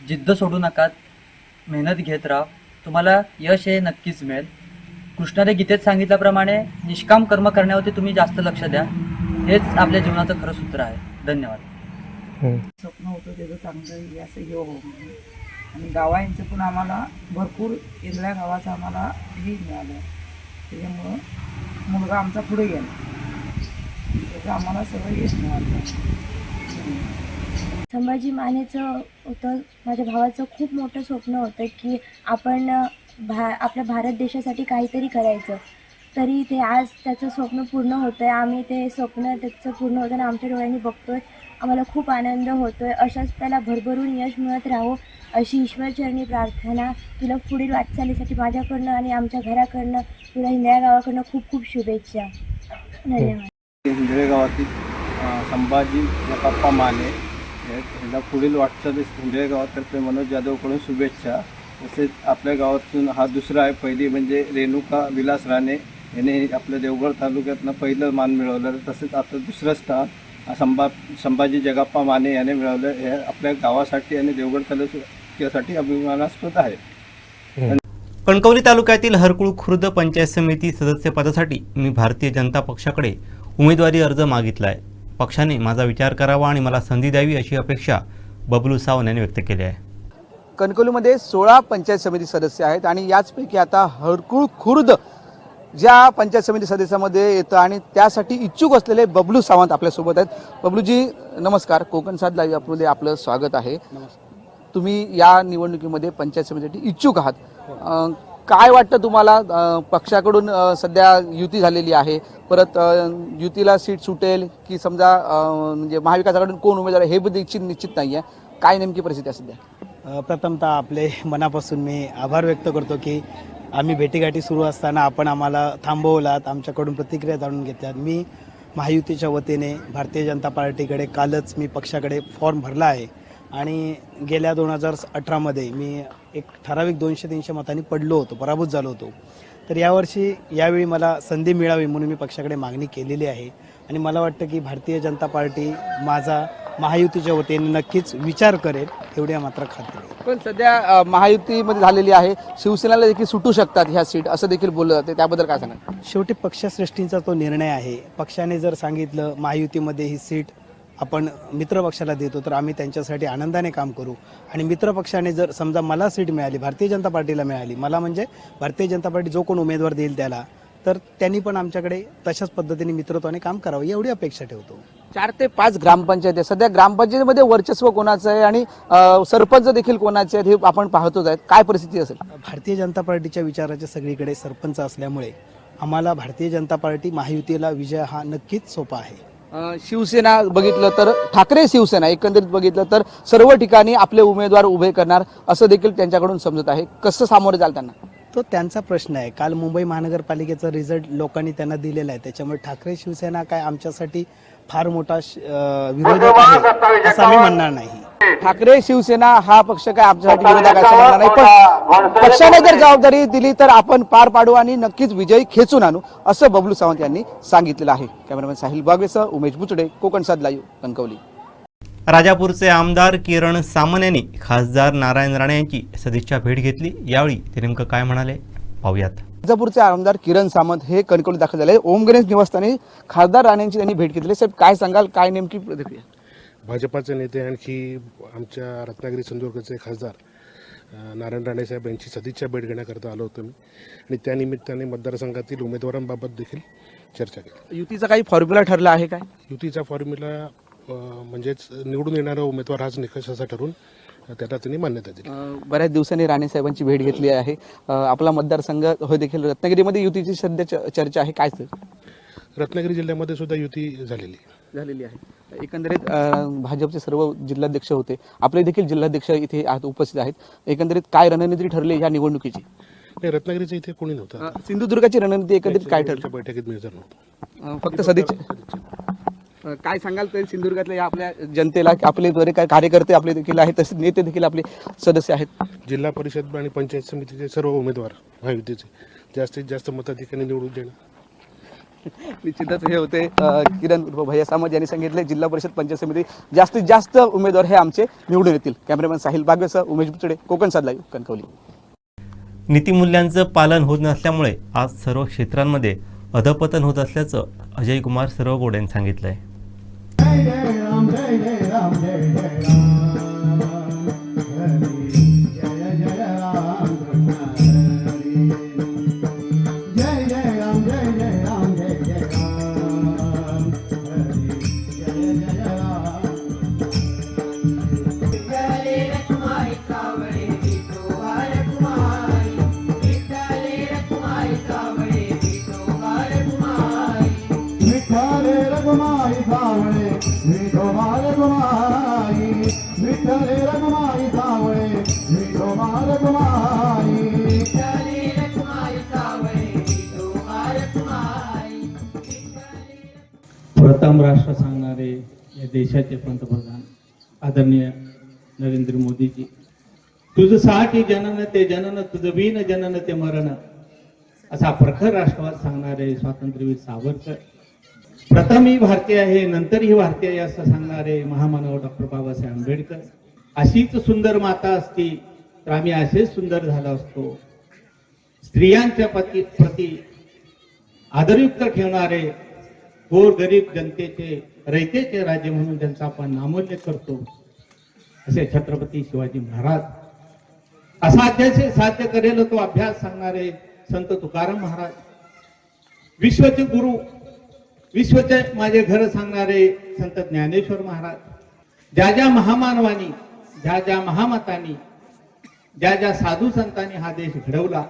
जिद्द सोडू नका, मेहनत घेत राहा, तुम्हाला यश हे नक्कीच मिळेल. कृष्णाने गीतेत सांगितल्याप्रमाणे निष्काम कर्म करण्यावरती तुम्ही जास्त लक्ष द्या. हेच आपल्या जीवनाचं खरं सूत्र आहे. धन्यवाद. स्वप्न होतं त्याचं चांगलं असं हे हो, आणि गावांचं पण आम्हाला भरपूर इंद्रा गावाचं आम्हाला हे मिळालं. त्याच्यामुळं मुलगा आमचा पुढे गेला, त्याचं आम्हाला सगळं यश मिळालं. संभाजी मानेचं होतं, माझ्या भावाचं खूप मोठं स्वप्न होतं की आपण आपल्या भारत देशासाठी काहीतरी करायचं. तरी ते आज त्याचं स्वप्न पूर्ण होतं आहे. आम्ही ते स्वप्न त्याचं पूर्ण होताना आमच्या डोळ्यांनी बघतो आहे. आम्हाला खूप आनंद होतो आहे. अशाच त्याला भरभरून यश मिळत राहो अशी ईश्वरचरणी प्रार्थना. तुला पुढील वाटचालीसाठी माझ्याकडनं आणि आमच्या घराकडनं, तुला हिंदळ्या गावाकडनं खूप खूप शुभेच्छा. धन्यवाद. हिंदळे गावातील संभाजी जगप्पा माने ह्याला पुढील वाटचालीस हिंदळे गावातर्फे मनोज जाधवकडून शुभेच्छा. तसेच आपल्या गावातून हा दुसरा आहे. पहिली म्हणजे रेणुका विलास राणे याने आपल्या देवगड तालुक्यातनं पहिलं मान मिळवलं. तसेच आता दुसरं स्थान संभाजी जगप्पा माने याने मिळवलं. हे आपल्या गावासाठी आणि देवगड तालुक्यासाठी अभिमानास्पद आहे. कणकवली तालुक्यातील हरकुळ खुर्द पंचायत समिती सदस्यपदासाठी मी भारतीय जनता पक्षाकडे उमेदवारी अर्ज मागितला आहे. पक्षाने माझा विचार करावा आणि मला संधी द्यावी अशी अपेक्षा बबलू सावंत यांनी व्यक्त केली आहे. कणकवलीमध्ये 16 पंचायत समिती सदस्य आहेत आणि याचपैकी आता हरकुळ खुर्द ज्या पंचायत समिती सदस्यामध्ये येतं आणि त्यासाठी इच्छुक असलेले बबलू सावंत आपल्यासोबत आहेत. बबलूजी नमस्कार. कोकण साथ लाईव्ह ॲपमध्ये आपलं स्वागत आहे. तुम्ही या निवडणुकीमध्ये पंचायत समितीसाठी इच्छुक आहात. काय वाटतं तुम्हाला? पक्षाकडून सध्या युती झालेली आहे, परत युतीला सीट सुटेल की समजा म्हणजे महाविकास आघाडीकडून कोण उमेदवार आहे हे देखील निश्चित नाही आहे. काय नेमकी परिस्थिती आहे सध्या? प्रथमतः आपले मनापासून मी आभार व्यक्त करतो की आम्ही भेटीगाठी सुरू असताना आपण आम्हाला थांबवलात, आमच्याकडून प्रतिक्रिया जाणून घेतल्यात. मी महायुतीच्या वतीने भारतीय जनता पार्टीकडे कालच मी पक्षाकडे फॉर्म भरला आहे आणि गेल्या 2018मध्ये मी एक ठराविक 200-300 मतांनी पडलो होतो, पराभूत झालो होतो. तर यावेळी मला संधी मिळावी म्हणून मी पक्षाकडे मागणी केलेली आहे आणि मला वाटतं की भारतीय जनता पार्टी माझा महायुतीच्या वतीने नक्कीच विचार करेल एवढी मात्र खात्री आहे. पण सध्या महायुतीमध्ये झालेली आहे, शिवसेनेला देखील सुटू शकतात ह्या सीट असं देखील बोललं जाते, त्याबद्दल काय सांगा? शेवटी पक्षश्रेष्ठींचा तो निर्णय आहे. पक्षाने जर सांगितलं महायुतीमध्ये ही सीट आपण मित्रपक्षाला देतो तर आम्ही त्यांच्यासाठी आनंदाने काम करू आणि मित्रपक्षाने जर समजा मला सीट मिळाली, भारतीय जनता पार्टीला मिळाली, मला म्हणजे भारतीय जनता पार्टी जो कोण उमेदवार देईल त्याला, तर त्यांनी पण आमच्याकडे तशाच पद्धतीने मित्रत्वाने काम करावं एवढी अपेक्षा ठेवतो. 4 ते 5 ग्रामपंचायत आहे. सध्या ग्रामपंचायतीमध्ये वर्चस्व कोणाचं आहे आणि सरपंच देखील कोणाचे आहेत हे आपण पाहतोच आहेत. काय परिस्थिती असेल? भारतीय जनता पार्टीच्या विचाराचे सगळीकडे सरपंच असल्यामुळे आम्हाला भारतीय जनता पार्टी महायुतीला विजय हा नक्कीच सोपा आहे. शिवसेना बघितलं तर ठाकरे शिवसेना एकंदरीत बघितलं तर सर्व ठिकाणी आपले उमेदवार उभे करणार असं देखील त्यांच्याकडून समजत आहे. कसं सामोरे जाल त्यांना? तो त्यांचा प्रश्न आहे. काल मुंबई महानगरपालिकेचा रिझल्ट लोकांनी त्यांना दिलेला आहे, त्याच्यामुळे ठाकरे शिवसेना काय आमच्यासाठी फार मोठा विरोधक आहे असं आम्ही म्हणणार नाही. ठाकरे शिवसेना हा पक्ष काय आमच्यासाठी विरोधक असं म्हणणार नाही, पण पक्षाने जर जबाबदारी दिली तर आपण पार पाडू आणि नक्कीच विजयी खेचून आणू असं बबलू सावंत यांनी सांगितलेलं आहे. कॅमेरामॅन साहिल बागवेसह उमेश बुचडे, कोकण साथ लाईव्ह, कणकवली. राजापूरचे आमदार किरण सामंत यांनी खासदार नारायण राणे यांची सदिच्छा भेट घेतली. यावेळी ते नेमकं काय म्हणाले पाहूयात. राजापूरचे आमदार किरण सामंत हे कणकवली दाखल झाले. ओम गणेश निवासस्थानी खासदार राणेंची त्यांनी भेट घेतली. साहेब काय सांगाल, काय नेमकी प्रतिक्रिया? भाजपाचे नेते आणखी आमच्या रत्नागिरी सिंधुदुर्गचे खासदार नारायण राणे साहेब यांची सदिच्छा भेट घेण्याकरता आलो होतो मी आणि त्यानिमित्ताने मतदारसंघातील उमेदवारांबाबत देखील चर्चा केली. युतीचा काही फॉर्म्युला ठरला आहे काय? युतीचा फॉर्म्युला म्हणजेच निवडून येणारा उमेदवार हाच निकष असा ठरून त्याला त्यांनी मान्यता दिली. बऱ्याच दिवसांनी राणे साहेबांची भेट घेतली आहे. आपला मतदारसंघ होय देखील रत्नागिरीमध्ये युतीची सध्या चर्चा आहे. काय रत्नागिरी जिल्ह्यामध्ये सुद्धा युती झालेली आहे. एकंदरीत भाजपचे सर्व जिल्हाध्यक्ष होते, आपले देखील जिल्हाध्यक्ष इथे उपस्थित आहेत. एकंदरीत काय रणनीती ठरली या निवडणुकीची? नाही, रत्नागिरीचं इथे कोणी नव्हतं. सिंधुदुर्गाची रणनीती एकंदरीत काय ठरली? बैठकीत मी हजर नव्हतो. फक्त सदिच्छा. काय सांगाल तर सिंधुदुर्गातल्या या आपल्या जनतेला, आपले बरे काय कार्यकर्ते आपले देखील आहेत, तसेच नेते देखील आपले सदस्य आहेत. जिल्हा परिषद आणि पंचायत समितीचे सर्व उमेदवार महायुतीचे जास्तीत जास्त मताधिकाऱ्यांनी निवडून देणं. निश्चितच हे होते किरण भैया सामंत यांनी सांगितले, जिल्हा परिषद पंचायत समिती जास्तीत जास्त उमेदवार हे आमचे निवडून येतील. कॅमेरामॅन साहिल बागवेसह उमेश बुचडे, कोकण साथ लाईव्ह, कणकवली. नीतिमूल्यांचं पालन होत नसल्यामुळे आज सर्व क्षेत्रांमध्ये अधपतन होत असल्याचं अजय कुमार सरवगोड यांनी सांगितलं आहे. सावळे विठोबार गुमाई विठ्ठले रखुमाई सावळे विठोबार गुमाई विठ्ठले रखुमाई सावळे विठोबार गुमाई. प्रथम राष्ट्र सांगणारे या देशाचे पंतप्रधान आदरणीय नरेंद्र मोदीजी, तुझं साठी जनन ते जनन, तुझं विन जनन ते मरण, असा प्रखर राष्ट्रवाद सांगणारे स्वातंत्र्यवीर सावरकर, प्रथम ही भारतीय आहे नंतर ही भारतीय आहे असं सांगणारे महामानव डॉक्टर बाबासाहेब आंबेडकर, अशीच सुंदर माता असती तर आम्ही असेच सुंदर झालो असतो, स्त्रियांच्या प्रती आदरयुक्त ठेवणारे गोर गरीब जनतेचे रयतेचे राज्य म्हणून ज्यांचा आपण नामोल्लेख करतो असे छत्रपती शिवाजी महाराज, असाध्याचे साध्य करेल तो अभ्यास सांगणारे संत तुकाराम महाराज, विश्वचे गुरु विश्वचे माझे घर सांगणारे संत ज्ञानेश्वर महाराज, ज्या ज्या महामानवानी ज्या ज्या महामतांनी ज्या ज्या साधू संतांनी हा देश घडवला,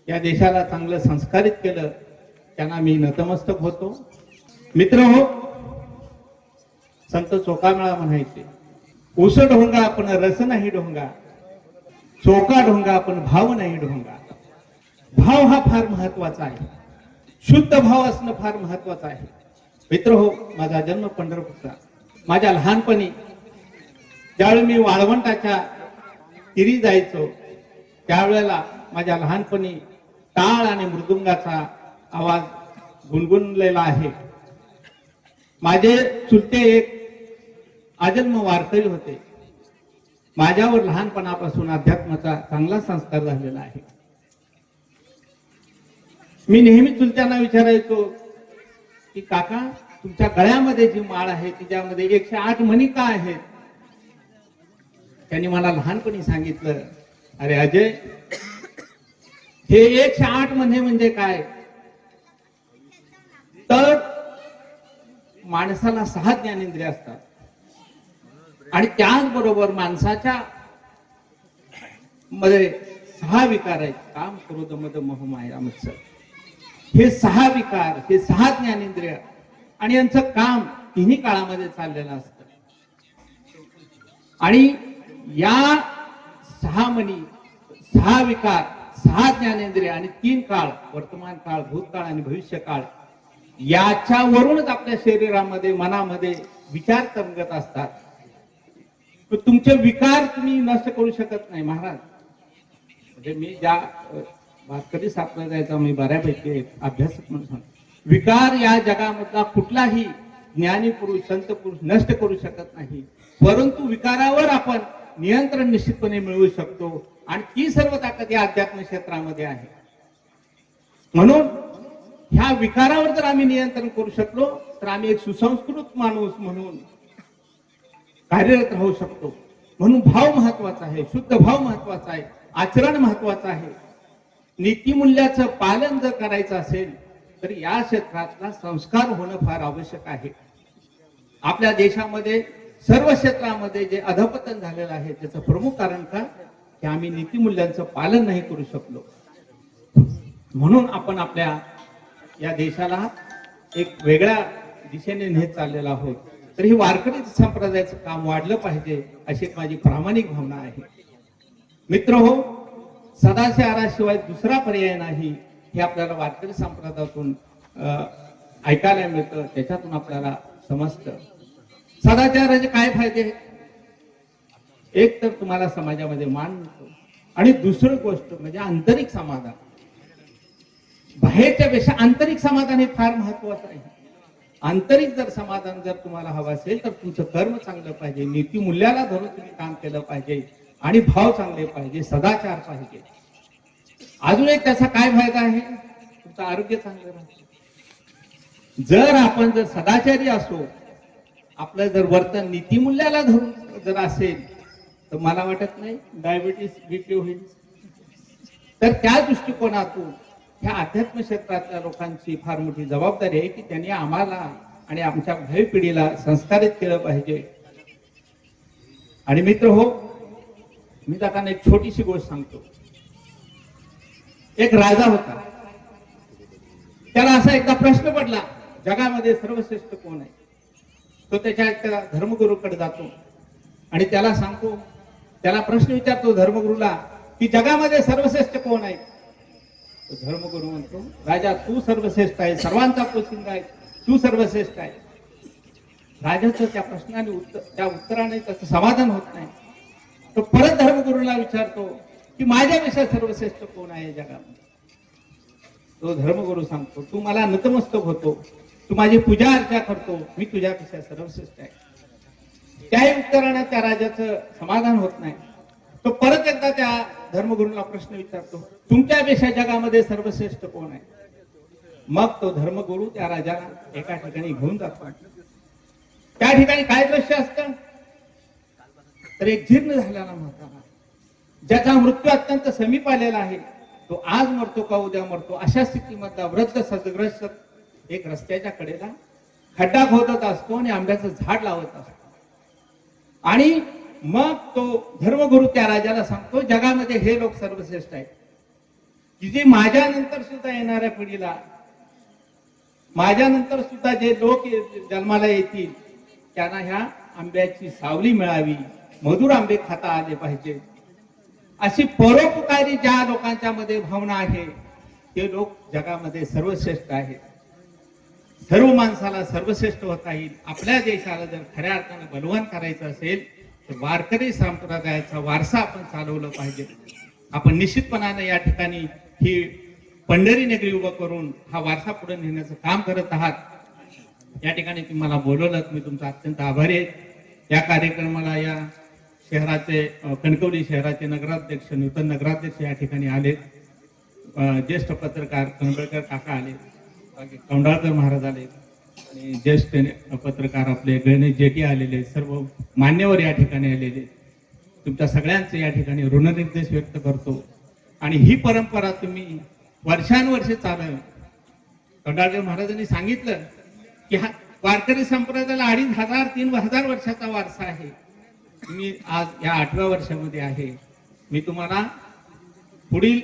या देशाला चांगलं संस्कारित केलं, त्यांना मी नतमस्तक होतो. मित्र हो, संत चोकामेळा म्हणायचे, उस ढोंगा आपण रस नाही ढोंगा, चोका ढोंगा आपण भाव नाही ढोंगा. भाव हा फार महत्वाचा आहे, शुद्ध भाव असणं फार महत्वाचं आहे. मित्र हो, माझा जन्म पंढरपूरचा. माझ्या लहानपणी ज्यावेळी मी वाळवंटाच्या तिरी जायचो त्यावेळेला माझ्या लहानपणी टाळ आणि मृदुंगाचा आवाज गुणगुणलेला आहे. माझे चुलते एक आजन्म वारकरी होते. माझ्यावर लहानपणापासून अध्यात्माचा चांगला संस्कार झालेला आहे. मी नेहमी चुलत्यांना विचारायचो की काका, तुमच्या गळ्यामध्ये जी माळ आहे तिच्यामध्ये 108 मणी का आहेत? त्यांनी मला लहानपणी सांगितलं, अरे अजय, हे 108 मणी म्हणजे काय, तर माणसाला 6 ज्ञानेंद्रिय असतात आणि त्याचबरोबर माणसाच्या मध्ये 6 विकार आहेत, काम, क्रोध, मद, मोह, माया, मत्सर. हे 6 विकार, हे 6 ज्ञानेंद्रिय आणि यांचं काम तिन्ही काळामध्ये चाललेलं असतं. आणि या 6 मणी, 6 विकार, 6 ज्ञानेंद्रिय आणि 3 काळ, वर्तमान काळ, भूतकाळ आणि भविष्य काळ, याच्यावरूनच आपल्या शरीरामध्ये मनामध्ये विचार तरंगत असतात. तुमचे विकार तुम्ही नष्ट करू शकत नाही महाराज. म्हणजे मी ज्या वारकरी संप्रदायाचा मी बऱ्यापैकी अभ्यासक म्हणून सांगतो, विकार या जगामधला कुठलाही ज्ञानी पुरुष, संत पुरुष नष्ट करू शकत नाही, परंतु विकारावर आपण नियंत्रण निश्चितपणे मिळवू शकतो आणि ती सर्व ताकद या अध्यात्म क्षेत्रामध्ये आहे. म्हणून ह्या विकारावर जर आम्ही नियंत्रण करू शकलो तर आम्ही एक सुसंस्कृत माणूस म्हणून कार्यरत राहू शकतो. म्हणून भाव महत्वाचा आहे, शुद्ध भाव महत्वाचा आहे, आचरण महत्वाचं आहे. नीतिमूल्याचं पालन जर करायचं असेल तर या क्षेत्रातला संस्कार होणं फार आवश्यक आहे. आपल्या देशामध्ये सर्व क्षेत्रामध्ये जे अधपतन झालेलं आहे त्याचं प्रमुख कारण का, की आम्ही नीतिमूल्यांचं पालन नाही करू शकलो. म्हणून आपण आपल्या या देशाला एक वेगळ्या दिशेने नेत चाललेला आहोत. तर ही वारकरी संप्रदायाचं काम वाढलं पाहिजे अशी माझी प्रामाणिक भावना आहे. मित्र हो, सदाचाराशिवाय दुसरा पर्याय नाही हे आपल्याला वारकरी संप्रदायातून ऐकायला मिळतं, त्याच्यातून आपल्याला समजतं. सदाचाराचे काय फायदे आहेत? एक तर तुम्हाला समाजामध्ये मान मिळतो आणि दुसरी गोष्ट म्हणजे आंतरिक समाधान. बाहेरच्या पेक्षा आंतरिक समाधान हे फार महत्वाचं आहे. आंतरिक जर समाधान जर तुम्हाला हवं असेल तर तुमचं कर्म चांगलं पाहिजे, नीतिमूल्याला धरून तुम्ही काम केलं पाहिजे आणि भाव चांगले पाहिजे, सदाचार पाहिजे. अजून एक त्याचा काय फायदा आहे, तुमचं आरोग्य चांगलं राहतं. जर आपण जर सदाचारी असो, आपलं जर वर्तन नीतिमूल्याला धरून जर असेल तर मला वाटत नाही डायबिटीस, बीपी होईल. तर त्या दृष्टिकोनातून ह्या अध्यात्म क्षेत्रातल्या लोकांची फार मोठी जबाबदारी आहे की त्यांनी आम्हाला आणि आमच्या भावी पिढीला संस्कारित केलं पाहिजे. आणि मित्र हो, मी जाताना एक छोटीशी गोष्ट सांगतो. एक राजा होता, त्याला असा एकदा प्रश्न पडला, जगामध्ये सर्वश्रेष्ठ कोण आहे? तो त्याच्या त्या धर्मगुरूकडे जातो आणि त्याला सांगतो, त्याला प्रश्न विचारतो धर्मगुरूला की जगामध्ये सर्वश्रेष्ठ कोण आहे. तो धर्मगुरू म्हणतो, राजा तू सर्वश्रेष्ठ आहे, सर्वांचा पोशिंदा आहे, तू सर्वश्रेष्ठ आहे. राजाचं त्या प्रश्नाने त्या उत्तराने त्याचं समाधान होत नाही. तो परत धर्मगुरूला विचारतो की माझ्यापेक्षा सर्वश्रेष्ठ कोण आहे जगामध्ये. तो धर्मगुरू सांगतो, तू मला नतमस्तक होतो, तू माझी पूजा अर्चा करतो, मी तुझ्यापेक्षा सर्वश्रेष्ठ आहे. त्याही उत्तराने त्या राजाचं समाधान होत नाही. तो परत एकदा त्या धर्मगुरूला प्रश्न विचारतो, तुमच्यापेक्षा जगामध्ये सर्वश्रेष्ठ कोण आहे. मग तो धर्मगुरू त्या राजाला एका ठिकाणी घेऊन जातो. त्या ठिकाणी काय दृश्य असतं तर एक जीर्ण झालेला म्हातारा, ज्याचा मृत्यू अत्यंत समीप आलेला आहे, तो आज मरतो का उद्या मरतो अशा स्थितीमधला वृद्ध सदग्रस्त एक रस्त्याच्या कडेला खड्डा खोदत असतो आणि आंब्याचं झाड लावत असतो. आणि मग तो धर्मगुरू त्या राजाला सांगतो, जगामध्ये हे लोक सर्वश्रेष्ठ आहेत की जे माझ्यानंतर सुद्धा येणाऱ्या पिढीला, माझ्यानंतर सुद्धा जे लोक जन्माला येतील त्यांना ह्या आंब्याची सावली मिळावी, मधुर आंबे खाता आले पाहिजे. अशी परोपकारी ज्या लोकांच्या मध्ये भावना आहे ते लोक जगामध्ये सर्वश्रेष्ठ आहेत. सर्व माणसाला सर्वश्रेष्ठ होता येईल. आपल्या देशाला जर खऱ्या अर्थाने बलवान करायचं असेल तर वारकरी संप्रदायाचा वारसा आपण चालवलं पाहिजे. आपण निश्चितपणाने या ठिकाणी ही पंढरी नगरी उभं करून हा वारसा पुढे नेण्याचं काम करत आहात. या ठिकाणी तुम्हाला बोलवलं, मी तुमचा अत्यंत आभारी आहे. या कार्यक्रमाला या शहराचे कणकवली शहराचे नगराध्यक्ष, नूतन नगराध्यक्ष या ठिकाणी आले, ज्येष्ठ पत्रकार कणबळकर काका आले, कौंडाळकर महाराज आले आणि ज्येष्ठ पत्रकार आपले गणेश जेठी आलेले, सर्व मान्यवर या ठिकाणी आलेले. तुमच्या सगळ्यांचे या ठिकाणी ऋणनिर्देश व्यक्त करतो. आणि ही परंपरा तुम्ही वर्षानुवर्ष चालव. कौंडाळकर महाराजांनी सांगितलं की हा वारकरी संप्रदायाला 2500-3000 वर्षाचा वारसा आहे. मी आज या 8व्या वर्षामध्ये आहे. मी तुम्हाला पुढील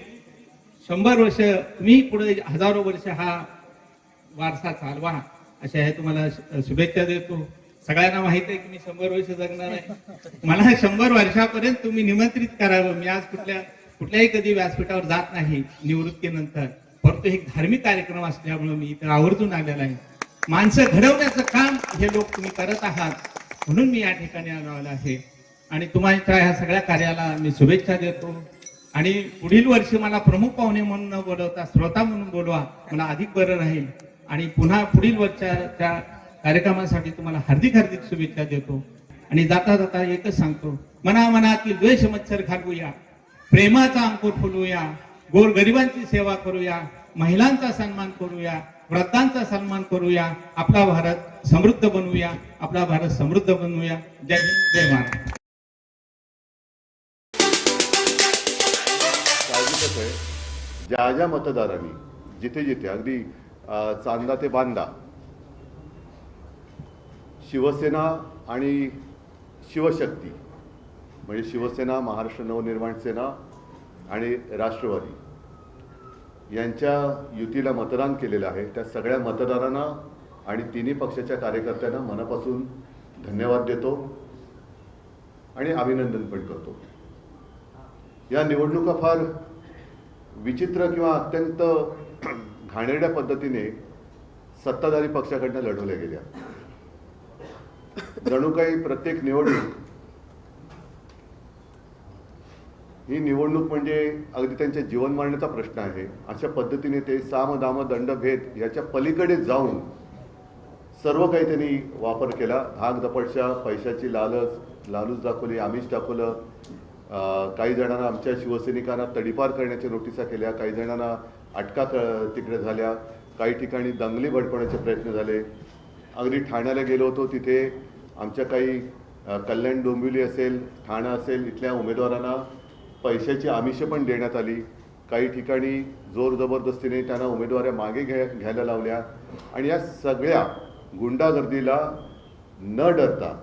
100 वर्ष, मी पुढे हजारो वर्ष हा वारसा चालवा, अशा हे तुम्हाला शुभेच्छा देतो. सगळ्यांना माहित आहे की मी 100 वर्ष जगणार आहे. मला 100 वर्षापर्यंत तुम्ही निमंत्रित करावं. मी आज कुठल्याही कधी व्यासपीठावर जात नाही निवृत्तीनंतर, परंतु एक धार्मिक कार्यक्रम असल्यामुळे मी इथे आवर्जून आलेला आहे. माणसं घडवण्याचं काम हे लोक तुम्ही करत आहात, म्हणून मी या ठिकाणी आलो आहे. आणि तुम्हाला ह्या सगळ्या कार्याला मी शुभेच्छा देतो. आणि पुढील वर्षी मला प्रमुख पाहुणे म्हणून न बोलवता श्रोता म्हणून बोलवा, मला अधिक बरं राहील. आणि पुन्हा पुढील वर्षाच्या त्या कार्यक्रमासाठी तुम्हाला हार्दिक हार्दिक शुभेच्छा देतो. आणि जाता जाता एकच सांगतो, मनामनातील द्वेष मत्सर घालवूया, प्रेमाचा अंकुर फुलवूया, गोरगरिबांची सेवा करूया, महिलांचा सन्मान करूया, वृद्धांचा सन्मान करूया, आपला भारत समृद्ध बनवूया, आपला भारत समृद्ध बनवूया. जय हिंद, जय महाराष्ट्र. ज्या ज्या मतदारांनी जिथे जिथे अगदी चांदा ते बांदा शिवसेना आणि शिवशक्ती म्हणजे शिवसेना, महाराष्ट्र नवनिर्माण सेना आणि राष्ट्रवादी यांच्या युतीला मतदान केलेलं आहे, त्या सगळ्या मतदारांना आणि तिन्ही पक्षाच्या कार्यकर्त्यांना मनापासून धन्यवाद देतो आणि अभिनंदन पण करतो. या निवडणुका फार विचित्र किंवा अत्यंत घाणेरड्या पद्धतीने सत्ताधारी पक्षाकडनं लढवल्या गेल्या. जणू काही प्रत्येक निवडणूक ही निवडणूक म्हणजे अगदी त्यांच्या जीवन मारण्याचा प्रश्न आहे, अशा पद्धतीने ते साम दाम दंड भेद याच्या पलीकडे जाऊन सर्व काही त्यांनी वापर केला. धाक दपटशा, पैशाची लालूच दाखवली, आमिष दाखवलं. काही जणांना आमच्या शिवसैनिकांना तडीपार करण्याच्या नोटिसा केल्या, काही जणांना अटका तिकडे झाल्या, काही ठिकाणी दंगली भडकवण्याचे प्रयत्न झाले. अगदी ठाण्याला गेलो होतो, तिथे आमच्या काही कल्याण डोंबिवली असेल, ठाणा असेल, इथल्या उमेदवारांना पैशाची आमिषं पण देण्यात आली. काही ठिकाणी जोर जबरदस्तीने त्यांना उमेदवाऱ्या मागे घ्यायला लावल्या. आणि या सगळ्या गुंडागर्दीला न डरता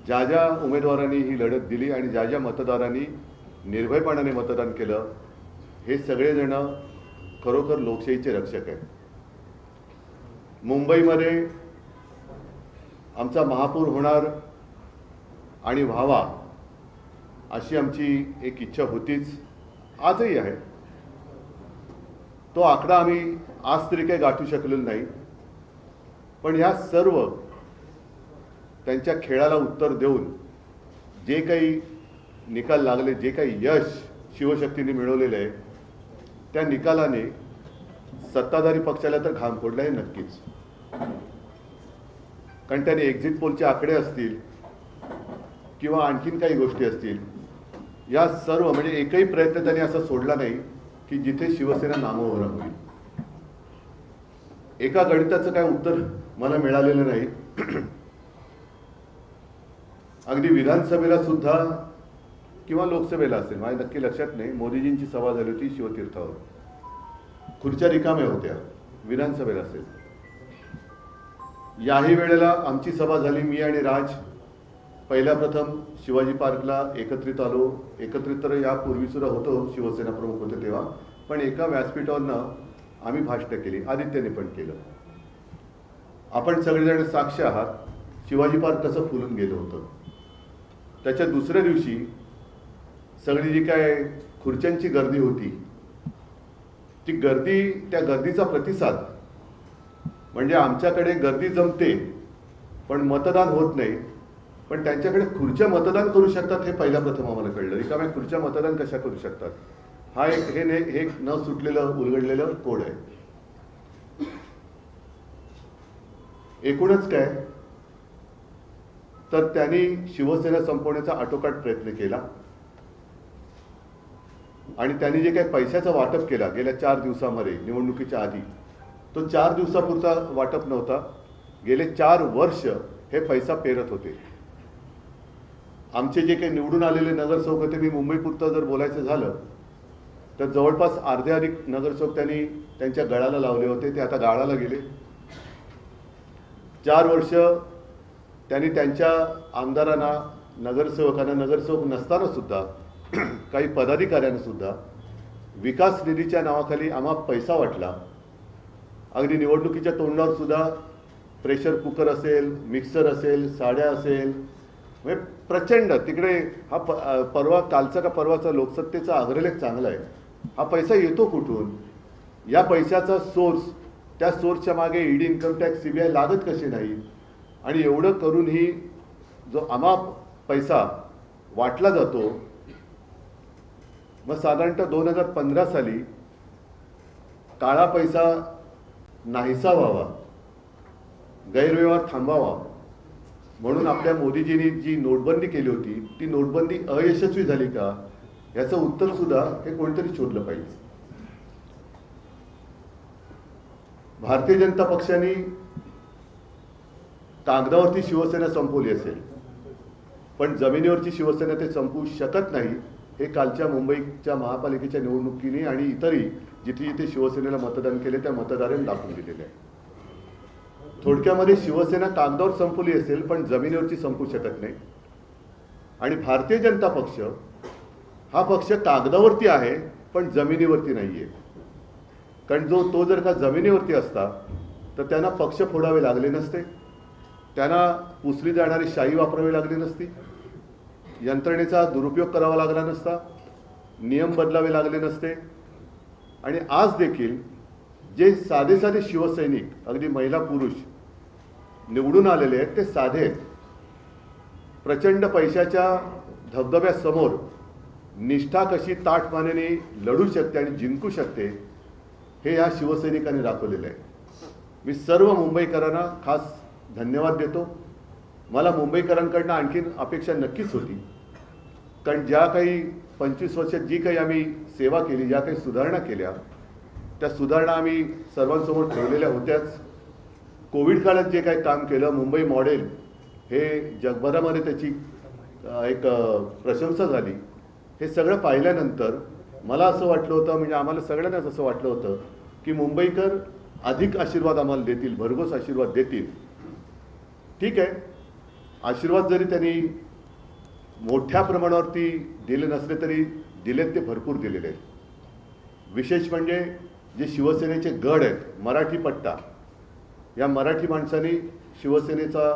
ज्या ज्या उमेदवारांनी ही लढत दिली आणि ज्या ज्या मतदारांनी निर्भयपणाने मतदान केलं, हे सगळेजण खरोखर लोकशाहीचे रक्षक आहेत. मुंबईमध्ये आमचा महापौर होणार आणि व्हावा अशी आमची एक इच्छा होतीच, आजही आहे. तो आकडा आम्ही आज तरी काही गाठू शकलेलो नाही, पण ह्या सर्व त्यांच्या खेळाला उत्तर देऊन जे काही निकाल लागले, जे काही यश शिवशक्तीने मिळवलेलं आहे, त्या निकालाने सत्ताधारी पक्षाला तर घाम फोडला आहे नक्कीच. कारण त्याने एक्झिट पोलचे आकडे असतील किंवा आणखीन काही गोष्टी असतील, या सर्व म्हणजे एकही प्रयत्न त्यांनी असा सोडला नाही की जिथे शिवसेना नामोहरा होईल. एका गणिताचं काय उत्तर मला मिळालेलं नाही. अगदी विधानसभेला सुद्धा किंवा लोकसभेला असेल, माझ्या नक्की लक्षात नाही, मोदीजींची सभा झाली होती शिवतीर्थावर, खुर्च्या रिकाम्या होत्या. विधानसभेला असेल, याही वेळेला आमची सभा झाली. मी आणि राज पहिल्या प्रथम शिवाजी पार्कला एकत्रित आलो. एकत्रित तर यापूर्वी सुद्धा होतो, शिवसेना प्रमुख होते तेव्हा, पण एका व्यासपीठावरनं आम्ही भाषणं केली. आदित्यने पण केलं. आपण सगळेजण साक्ष आहात शिवाजी पार्क कसं फुलून गेलं होतं. त्याच्या दुसऱ्या दिवशी सगळी जी काय खुर्च्यांची गर्दी होती, ती गर्दी, त्या गर्दीचा प्रतिसाद म्हणजे आमच्याकडे गर्दी जमते पण मतदान होत नाही, पण त्यांच्याकडे खुर्च्या मतदान करू शकतात हे पहिल्या प्रथम आम्हाला कळलं. रिकाम्या खुर्च्या मतदान कशा करू शकतात, हा एक न सुटलेलं उलगडलेलं कोड आहे. एकूणच काय तर त्यांनी शिवसेना संपवण्याचा आटोकाट प्रयत्न केला आणि त्यांनी जे काही पैशाचं वाटप केला गेल्या 4 दिवसामध्ये निवडणुकीच्या आधी, तो 4 दिवसापुरता वाटप नव्हता. गेले 4 वर्ष हे पैसा पेरत होते. आमचे जे काही निवडून आलेले नगरसेवक होते, मी मुंबईपुरतं जर बोलायचं झालं तर जवळपास अर्धे अधिक नगरसेवक त्यांनी त्यांच्या गळाला लावले होते. ते आता गाळाला गेले. 4 वर्ष त्यांनी त्यांच्या आमदारांना, नगरसेवकांना, नगरसेवक नसताना सुद्धा काही पदाधिकाऱ्यांना सुद्धा विकास निधीच्या नावाखाली आम्हाला पैसा वाटला. अगदी निवडणुकीच्या तोंडावर सुद्धा प्रेशर कुकर असेल, मिक्सर असेल, साड्या असेल, म्हणजे प्रचंड तिकडे हा परवा कालचा का परवाचा लोकसत्तेचा अग्रलेख चांगला आहे. हा पैसा येतो कुठून, या पैशाचा सोर्स, त्या सोर्सच्या मागे ईडी, इन्कम टॅक्स, सीबीआय लागत कसे नाही, आणि एवढं करूनही जो आम्हा पैसा वाटला जातो, मग साधारणतः 2015 साली काळा पैसा नाहीसा व्हावा, गैरव्यवहार थांबावा म्हणून आपल्या मोदीजींनी जी नोटबंदी केली होती, ती नोटबंदी अयशस्वी झाली का, याचं उत्तर सुद्धा हे कोणतरी शोधलं पाहिजे. भारतीय जनता पक्षाने कागदावरती शिवसेना संपवली असेल, पण जमिनीवरची शिवसेना ते संपवू शकत नाही, हे कालच्या मुंबईच्या महापालिकेच्या निवडणुकीने आणि इतरही जिथे जिथे शिवसेनेला मतदान केले त्या मतदारांनी दाखवून दिलेले आहे. थोडक्यामध्ये शिवसेना कागदावर संपवली असेल पण जमिनीवरची संपू शकत नाही. आणि भारतीय जनता पक्ष हा पक्ष कागदावरती आहे पण जमिनीवरती नाही आहे. कारण तो जर का जमिनीवरती असता तर त्यांना पक्ष फोडावे लागले नसते, त्यांना पुसली जाणारी शाही वापरावी लागली नसती, यंत्रणेचा दुरुपयोग करावा लागला नसता, नियम बदलावे लागले नसते. आणि आज देखील जे साधे साधे शिवसैनिक, अगदी महिला पुरुष निवडून आलेले आहेत, ते साधे आहेत. प्रचंड पैशाच्या धबधब्यासमोर निष्ठा कशी ताठमानेने लढू शकते आणि जिंकू शकते हे या शिवसैनिकांनी दाखवलेलं आहे. मी सर्व मुंबईकरांना खास धन्यवाद देतो. मला मुंबईकरांकडनं आणखीन अपेक्षा नक्कीच होती, कारण ज्या काही 25 वर्षात जी काही आम्ही सेवा केली, ज्या काही सुधारणा केल्या, त्या सुधारणा आम्ही सर्वांसमोर ठेवलेल्या होत्याच. कोविड काळात जे काही काम केलं, मुंबई मॉडेल, हे जगभरामध्ये त्याची एक प्रशंसा झाली. हे सगळं पाहिल्यानंतर मला असं वाटलं होतं, म्हणजे आम्हाला सगळ्यांनाच असं वाटलं होतं की मुंबईकर अधिक आशीर्वाद आम्हाला देतील, भरघोस आशीर्वाद देतील. ठीक आहे, आशीर्वाद जरी त्यांनी मोठ्या प्रमाणावरती दिले नसले तरी दिलेत, ते भरपूर दिलेले आहेत. विशेष म्हणजे जे शिवसेनेचे गड आहेत, मराठी पट्टा, या मराठी माणसांनी शिवसेनेचा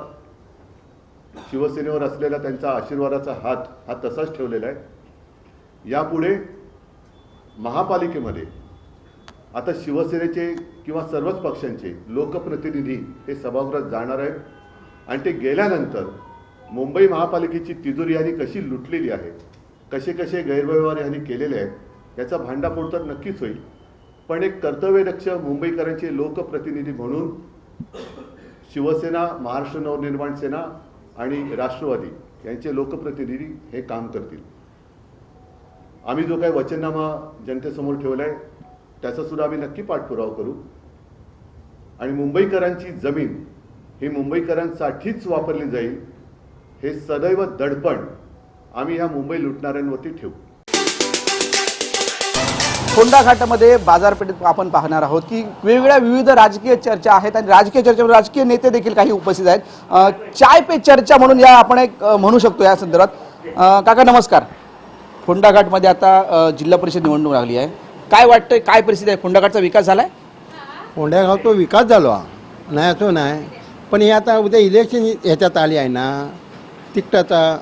शिवसेनेवर असलेला त्यांचा आशीर्वादाचा हात हा तसाच ठेवलेला आहे. यापुढे महापालिकेमध्ये आता शिवसेनेचे किंवा सर्वच पक्षांचे लोकप्रतिनिधी हे सभागृहात जाणार आहेत आणि ते गेल्यानंतर मुंबई महापालिकेची तिजोरी यांनी कशी लुटलेली आहे, कसे कसे गैरव्यवहार यांनी केलेले आहेत याचा भांडाफोड तर नक्कीच होईल. पण एक कर्तव्यदक्ष मुंबईकरांचे लोकप्रतिनिधी म्हणून शिवसेना, महाराष्ट्र नवनिर्माण सेना आणि राष्ट्रवादी यांचे लोकप्रतिनिधी हे काम करतील. आम्ही जो काही वचननामा जनतेसमोर ठेवला आहे त्याचा सुद्धा आम्ही नक्की पाठपुरावा करू आणि मुंबईकरांची जमीन ही मुंबईकरांसाठीच वापरली जाईल हे सदैव दडपण आम्ही ह्या मुंबई लुटणाऱ्यांवरती ठेवू. फोंडा घाटामध्ये बाजारपेठेत आपण पाहणार आहोत की वेगवेगळ्या विविध राजकीय चर्चा आहेत आणि राजकीय चर्चेमध्ये राजकीय नेते देखील काही उपस्थित आहेत. चाय पे चर्चा म्हणून या आपण एक म्हणू शकतो या संदर्भात. काका नमस्कार. फोंडा घाटमध्ये आता जिल्हा परिषद निवडणूक लागली आहे. काय वाटतंय, काय परिस्थिती आहे? फोंडा घाटचा विकास झाला आहे? फोंड्या गाव तो विकास झाला नाही असं नाही, पण हे आता उद्या इलेक्शन ह्याच्यात आली आहे ना, तिकटाचा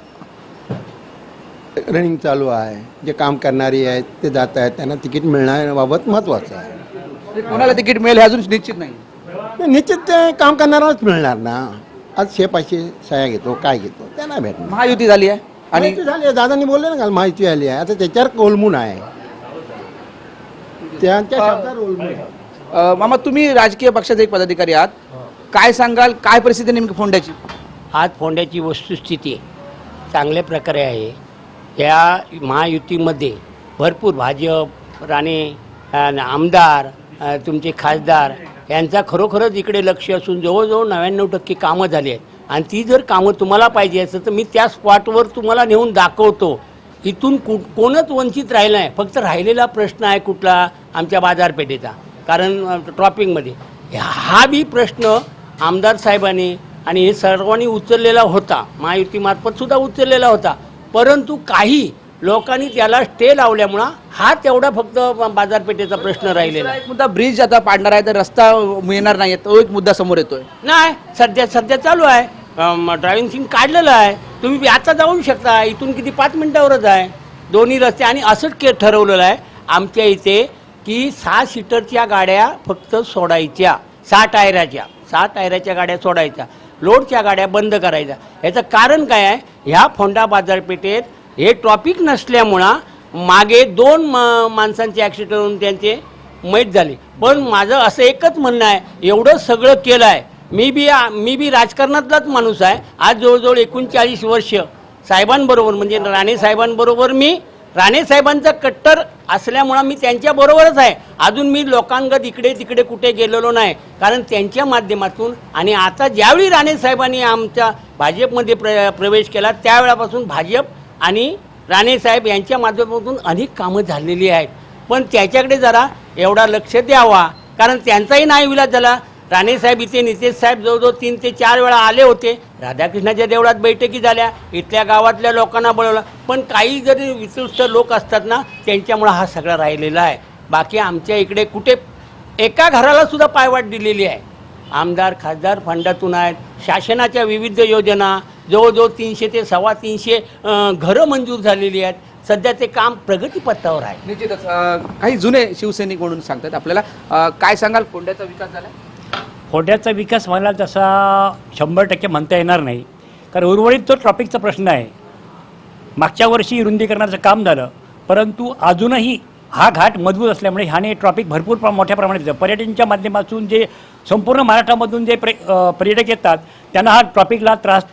रनिंग चालू आहे. जे काम करणारी आहेत ते जात आहेत, त्यांना तिकीट मिळण्याबाबत महत्त्वाचं आहे. कोणाला तिकीट मिळेल हे अजून निश्चित नाही. निश्चित ते काम करणाराच मिळणार ना. आज 600 सह्या घेतो, काय घेतो त्यांना भेटणार. महायुती झाली आहे आणि झाली आहे, दादांनी बोलले ना काल माहिती आली आहे. आता त्याच्यावर कोलमून आहे, त्यांच्या शब्दावर कोलमून आहे. मामा, तुम्ही राजकीय पक्षाचे एक पदाधिकारी आहात, काय सांगाल, काय परिस्थिती नेमकी फोंड्याची? आज फोंड्याची वस्तुस्थिती चांगल्या प्रकारे आहे. या महायुतीमध्ये भरपूर भाजप, राणे, आमदार, तुमचे खासदार यांचा खरोखरच इकडे लक्ष असून जवळजवळ 99% कामं झाली आहेत. आणि ती जर कामं तुम्हाला पाहिजे असेल तर मी त्या स्पॉटवर तुम्हाला नेऊन दाखवतो. इथून कोणच वंचित राहिलं नाही. फक्त राहिलेला प्रश्न आहे कुठला? आमच्या बाजारपेठेचा. कारण ट्रॉपिंगमध्ये हा बी प्रश्न आमदार साहेबांनी आणि हे सर्वांनी उचललेला होता, महायुतीमार्फत सुद्धा उचललेला होता. परंतु काही लोकांनी त्याला स्टे लावल्यामुळं हा तेवढा फक्त बाजारपेठेचा प्रश्न राहिलेला आहे. मुद्दा ब्रिज आता पाडणार आहे तर रस्ता मिळणार नाही, तो एक मुद्दा समोर येतोय. नाही, सध्या चालू आहे. ड्रायव्हिंग सीन काढलेलं आहे. तुम्ही आता जाऊ शकता. इथून किती 5 मिनिटावरच आहे दोन्ही रस्ते. आणि असंच ठरवलेलं आहे आमच्या इथे की 6 सीटरच्या गाड्या फक्त सोडायच्या, 6 टायराच्या गाड्या सोडायच्या, लोडच्या गाड्या बंद करायच्या. याचं कारण काय आहे? ह्या फोंडा बाजारपेठेत हे ट्रॉफिक नसल्यामुळं मागे 2 माणसांचे ॲक्सिडेंट होऊन त्यांचे मयत झाले. पण माझं असं एकच म्हणणं आहे, एवढं सगळं केलं आहे. मी बी राजकारणातलाच माणूस आहे. आज जवळजवळ 39 वर्ष साहेबांबरोबर म्हणजे राणे साहेबांबरोबर मी राणे साहेबांचा कट्टर असल्यामुळं मी त्यांच्याबरोबरच आहे. अजून मी लोकांगत इकडे तिकडे कुठे गेलेलो नाही. कारण त्यांच्या माध्यमातून आणि आता ज्यावेळी राणे साहेबांनी आमच्या भाजपमध्ये प्रवेश केला त्यावेळापासून भाजप आणि राणे साहेब यांच्या माध्यमातून अनेक कामं झालेली आहेत. पण त्याच्याकडे जरा एवढा लक्ष द्यावा, कारण त्यांचाही नाईविलाज झाला. राणे साहेब इथे, नितेश साहेब जवळजवळ 3 ते 4 वेळा आले होते. राधाकृष्णाच्या देवळात बैठकी झाल्या, इथल्या गावातल्या लोकांना बोलवलं. पण काही जरी विशिष्ट लोक असतात ना, त्यांच्यामुळं हा सगळा राहिलेला आहे. बाकी आमच्या इकडे कुठे एका घराला सुद्धा पायवाट दिलेली आहे. आमदार खासदार फंडातून आहेत. शासनाच्या विविध योजना जवळजवळ 300 ते 325 घरं मंजूर झालेली आहेत. सध्या ते काम प्रगतीपथावर आहे. निश्चितच काही जुने शिवसैनिक म्हणून सांगतात आपल्याला. काय सांगाल, फोंड्याचा विकास झाला? फोंड्याचा विकास मला तसा 100% म्हणता येणार नाही, कारण उर्वरित जो ट्रॉफिकचा प्रश्न आहे. मागच्या वर्षी रुंदीकरणाचं काम झालं, परंतु अजूनही हा घाट मजबूत असल्यामुळे ह्याने ट्रॉफिक भरपूर मोठ्या प्रमाणात येतं. पर्यटनाच्या माध्यमातून जे संपूर्ण महाराष्ट्रामधून जे पर्यटक येतात त्यांना हा ट्रॉफिकला त्रास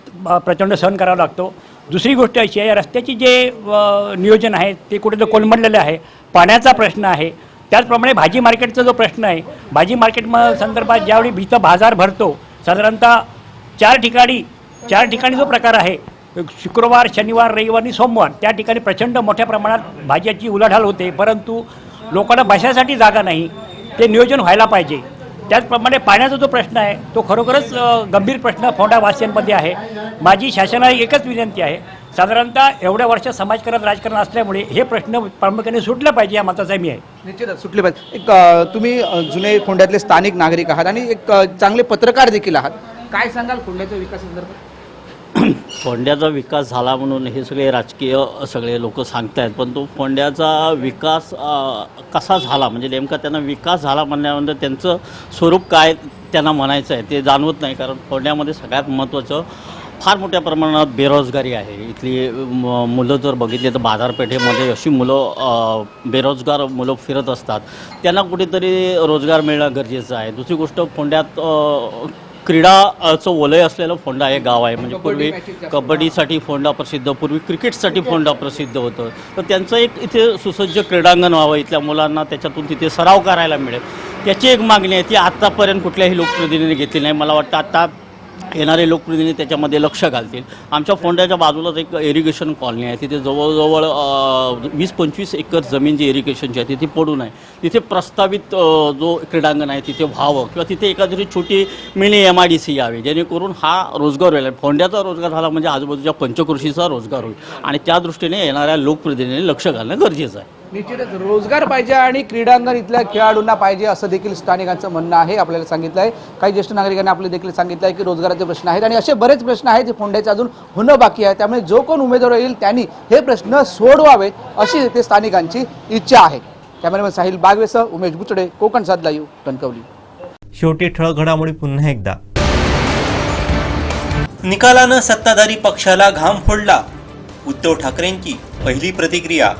प्रचंड सहन करावा लागतो. दुसरी गोष्ट अशी आहे, या रस्त्याची जे नियोजन आहे ते कुठेतरी कोलमडलेलं आहे. पाण्याचा प्रश्न आहे. त्याचप्रमाणे भाजी मार्केटचा जो प्रश्न आहे, भाजी मार्केट संदर्भात ज्यावेळी इथं बाजार भरतो, साधारणतः 4 ठिकाणी जो प्रकार आहे, शुक्रवार, शनिवार, रविवार आणि सोमवार, त्या ठिकाणी प्रचंड मोठ्या प्रमाणात भाज्याची उलाढाल होते. परंतु लोकांना बसायसाठी जागा नाही. ते नियोजन व्हायला पाहिजे. त्याचप्रमाणे पाण्याचा जो प्रश्न आहे तो खरोखरच गंभीर प्रश्न फोंडावासियांमध्ये आहे. माझी शासनाला एकच विनंती आहे, साधारणतः एवढ्या वर्ष समाजकारण राजकारण असल्यामुळे हे प्रश्न प्रामुख्याने सुटलं पाहिजे या मताचा मी आहे. निश्चितच सुटले पाहिजे. एक तुम्ही जुने फोंड्यातले स्थानिक नागरिक आहात आणि एक चांगले पत्रकार देखील आहात. काय सांगाल फोंड्याच्या विकास संदर्भात? फोंड्याचा विकास झाला म्हणून हे सगळे राजकीय सगळे लोक सांगत आहेत, पण तो फोंड्याचा विकास कसा झाला म्हणजे नेमका त्यांना विकास झाला म्हणल्यानंतर त्यांचं स्वरूप काय त्यांना म्हणायचं आहे ते जाणवत नाही. कारण फोंड्यामध्ये सगळ्यात महत्त्वाचं फार मोठ्या प्रमाणात बेरोजगारी आहे. इथली मुलं जर बघितली तर बाजारपेठेमध्ये अशी मुलं बेरोजगार मुलं फिरत असतात, त्यांना कुठेतरी रोजगार मिळणं गरजेचं आहे. दुसरी गोष्ट फोंड्यात क्रीडाचं वलय असलेलं फोंडा हे गाव आहे. म्हणजे पूर्वी कबड्डीसाठी फोंडा प्रसिद्ध, पूर्वी क्रिकेटसाठी फोंडा प्रसिद्ध होतं. तर त्यांचं एक इथे सुसज्ज क्रीडांगण व्हावं, इथल्या मुलांना त्याच्यातून तिथे सराव करायला मिळेल, त्याची एक मागणी आहे. ती आत्तापर्यंत कुठल्याही लोकप्रतिनिधीने घेतली नाही. मला वाटतं आता येणारे लोकप्रतिनिधी त्याच्यामध्ये लक्ष घालतील. आमच्या फोंड्याच्या बाजूलाच एक इरिगेशन कॉलनी आहे, तिथे जवळजवळ 20-25 एकर जमीन जी इरिगेशनची आहे तिथे पडून आहे. तिथे प्रस्तावित जो क्रीडांगण आहे तिथे व्हावं किंवा तिथे एखादी छोटी मिनी MIDC यावी, जेणेकरून हा रोजगार होईल. फोंड्याचा रोजगार झाला म्हणजे आजूबाजूच्या पंचकृषीचा रोजगार होईल आणि त्या दृष्टीने येणाऱ्या लोकप्रतिनिधींनी लक्ष घालणं गरजेचं आहे. निश्चितच रोजगार पाहिजे आणि क्रीडांगण इथल्या खेळाडूंना पाहिजे असं देखील स्थानिकांचं म्हणणं आहे. आपल्याला सांगितलं आहे, काही ज्येष्ठ नागरिकांनी आपल्याला देखील सांगितलं आहे की रोजगाराचे प्रश्न आहेत आणि असे बरेच प्रश्न आहेत जे फोंड्याचे अजून होणं बाकी आहे. त्यामुळे जो कोण उमेदवार येईल त्यांनी हे प्रश्न सोडवावे अशी इथे स्थानिकांची इच्छा आहे. कॅमेरामॅन साहिल बागवेसह उमेश बुचडे, कोकण सात लाईव्ह, कणकवली. शेवटी ठळक घडामोडी पुन्हा एकदा. निकालानं सत्ताधारी पक्षाला घाम फोडला, उद्धव ठाकरेंची पहिली प्रतिक्रिया.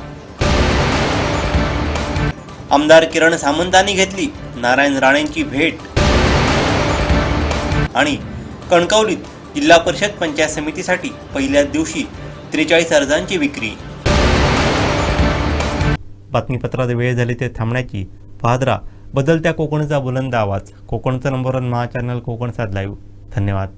आमदार किरण सामंतांनी घेतली नारायण राणेंची भेट. आणि कणकवलीत जिल्हा परिषद पंचायत समितीसाठी पहिल्याच दिवशी 43 अर्जांची विक्री. बातमीपत्रात वेळ झाली ते थांबण्याची. पाहत राहा बदलत्या कोकणचा बुलंद आवाज. कोकणचं नंबर 1 महा चॅनल कोकण 7 लाईव्ह. धन्यवाद.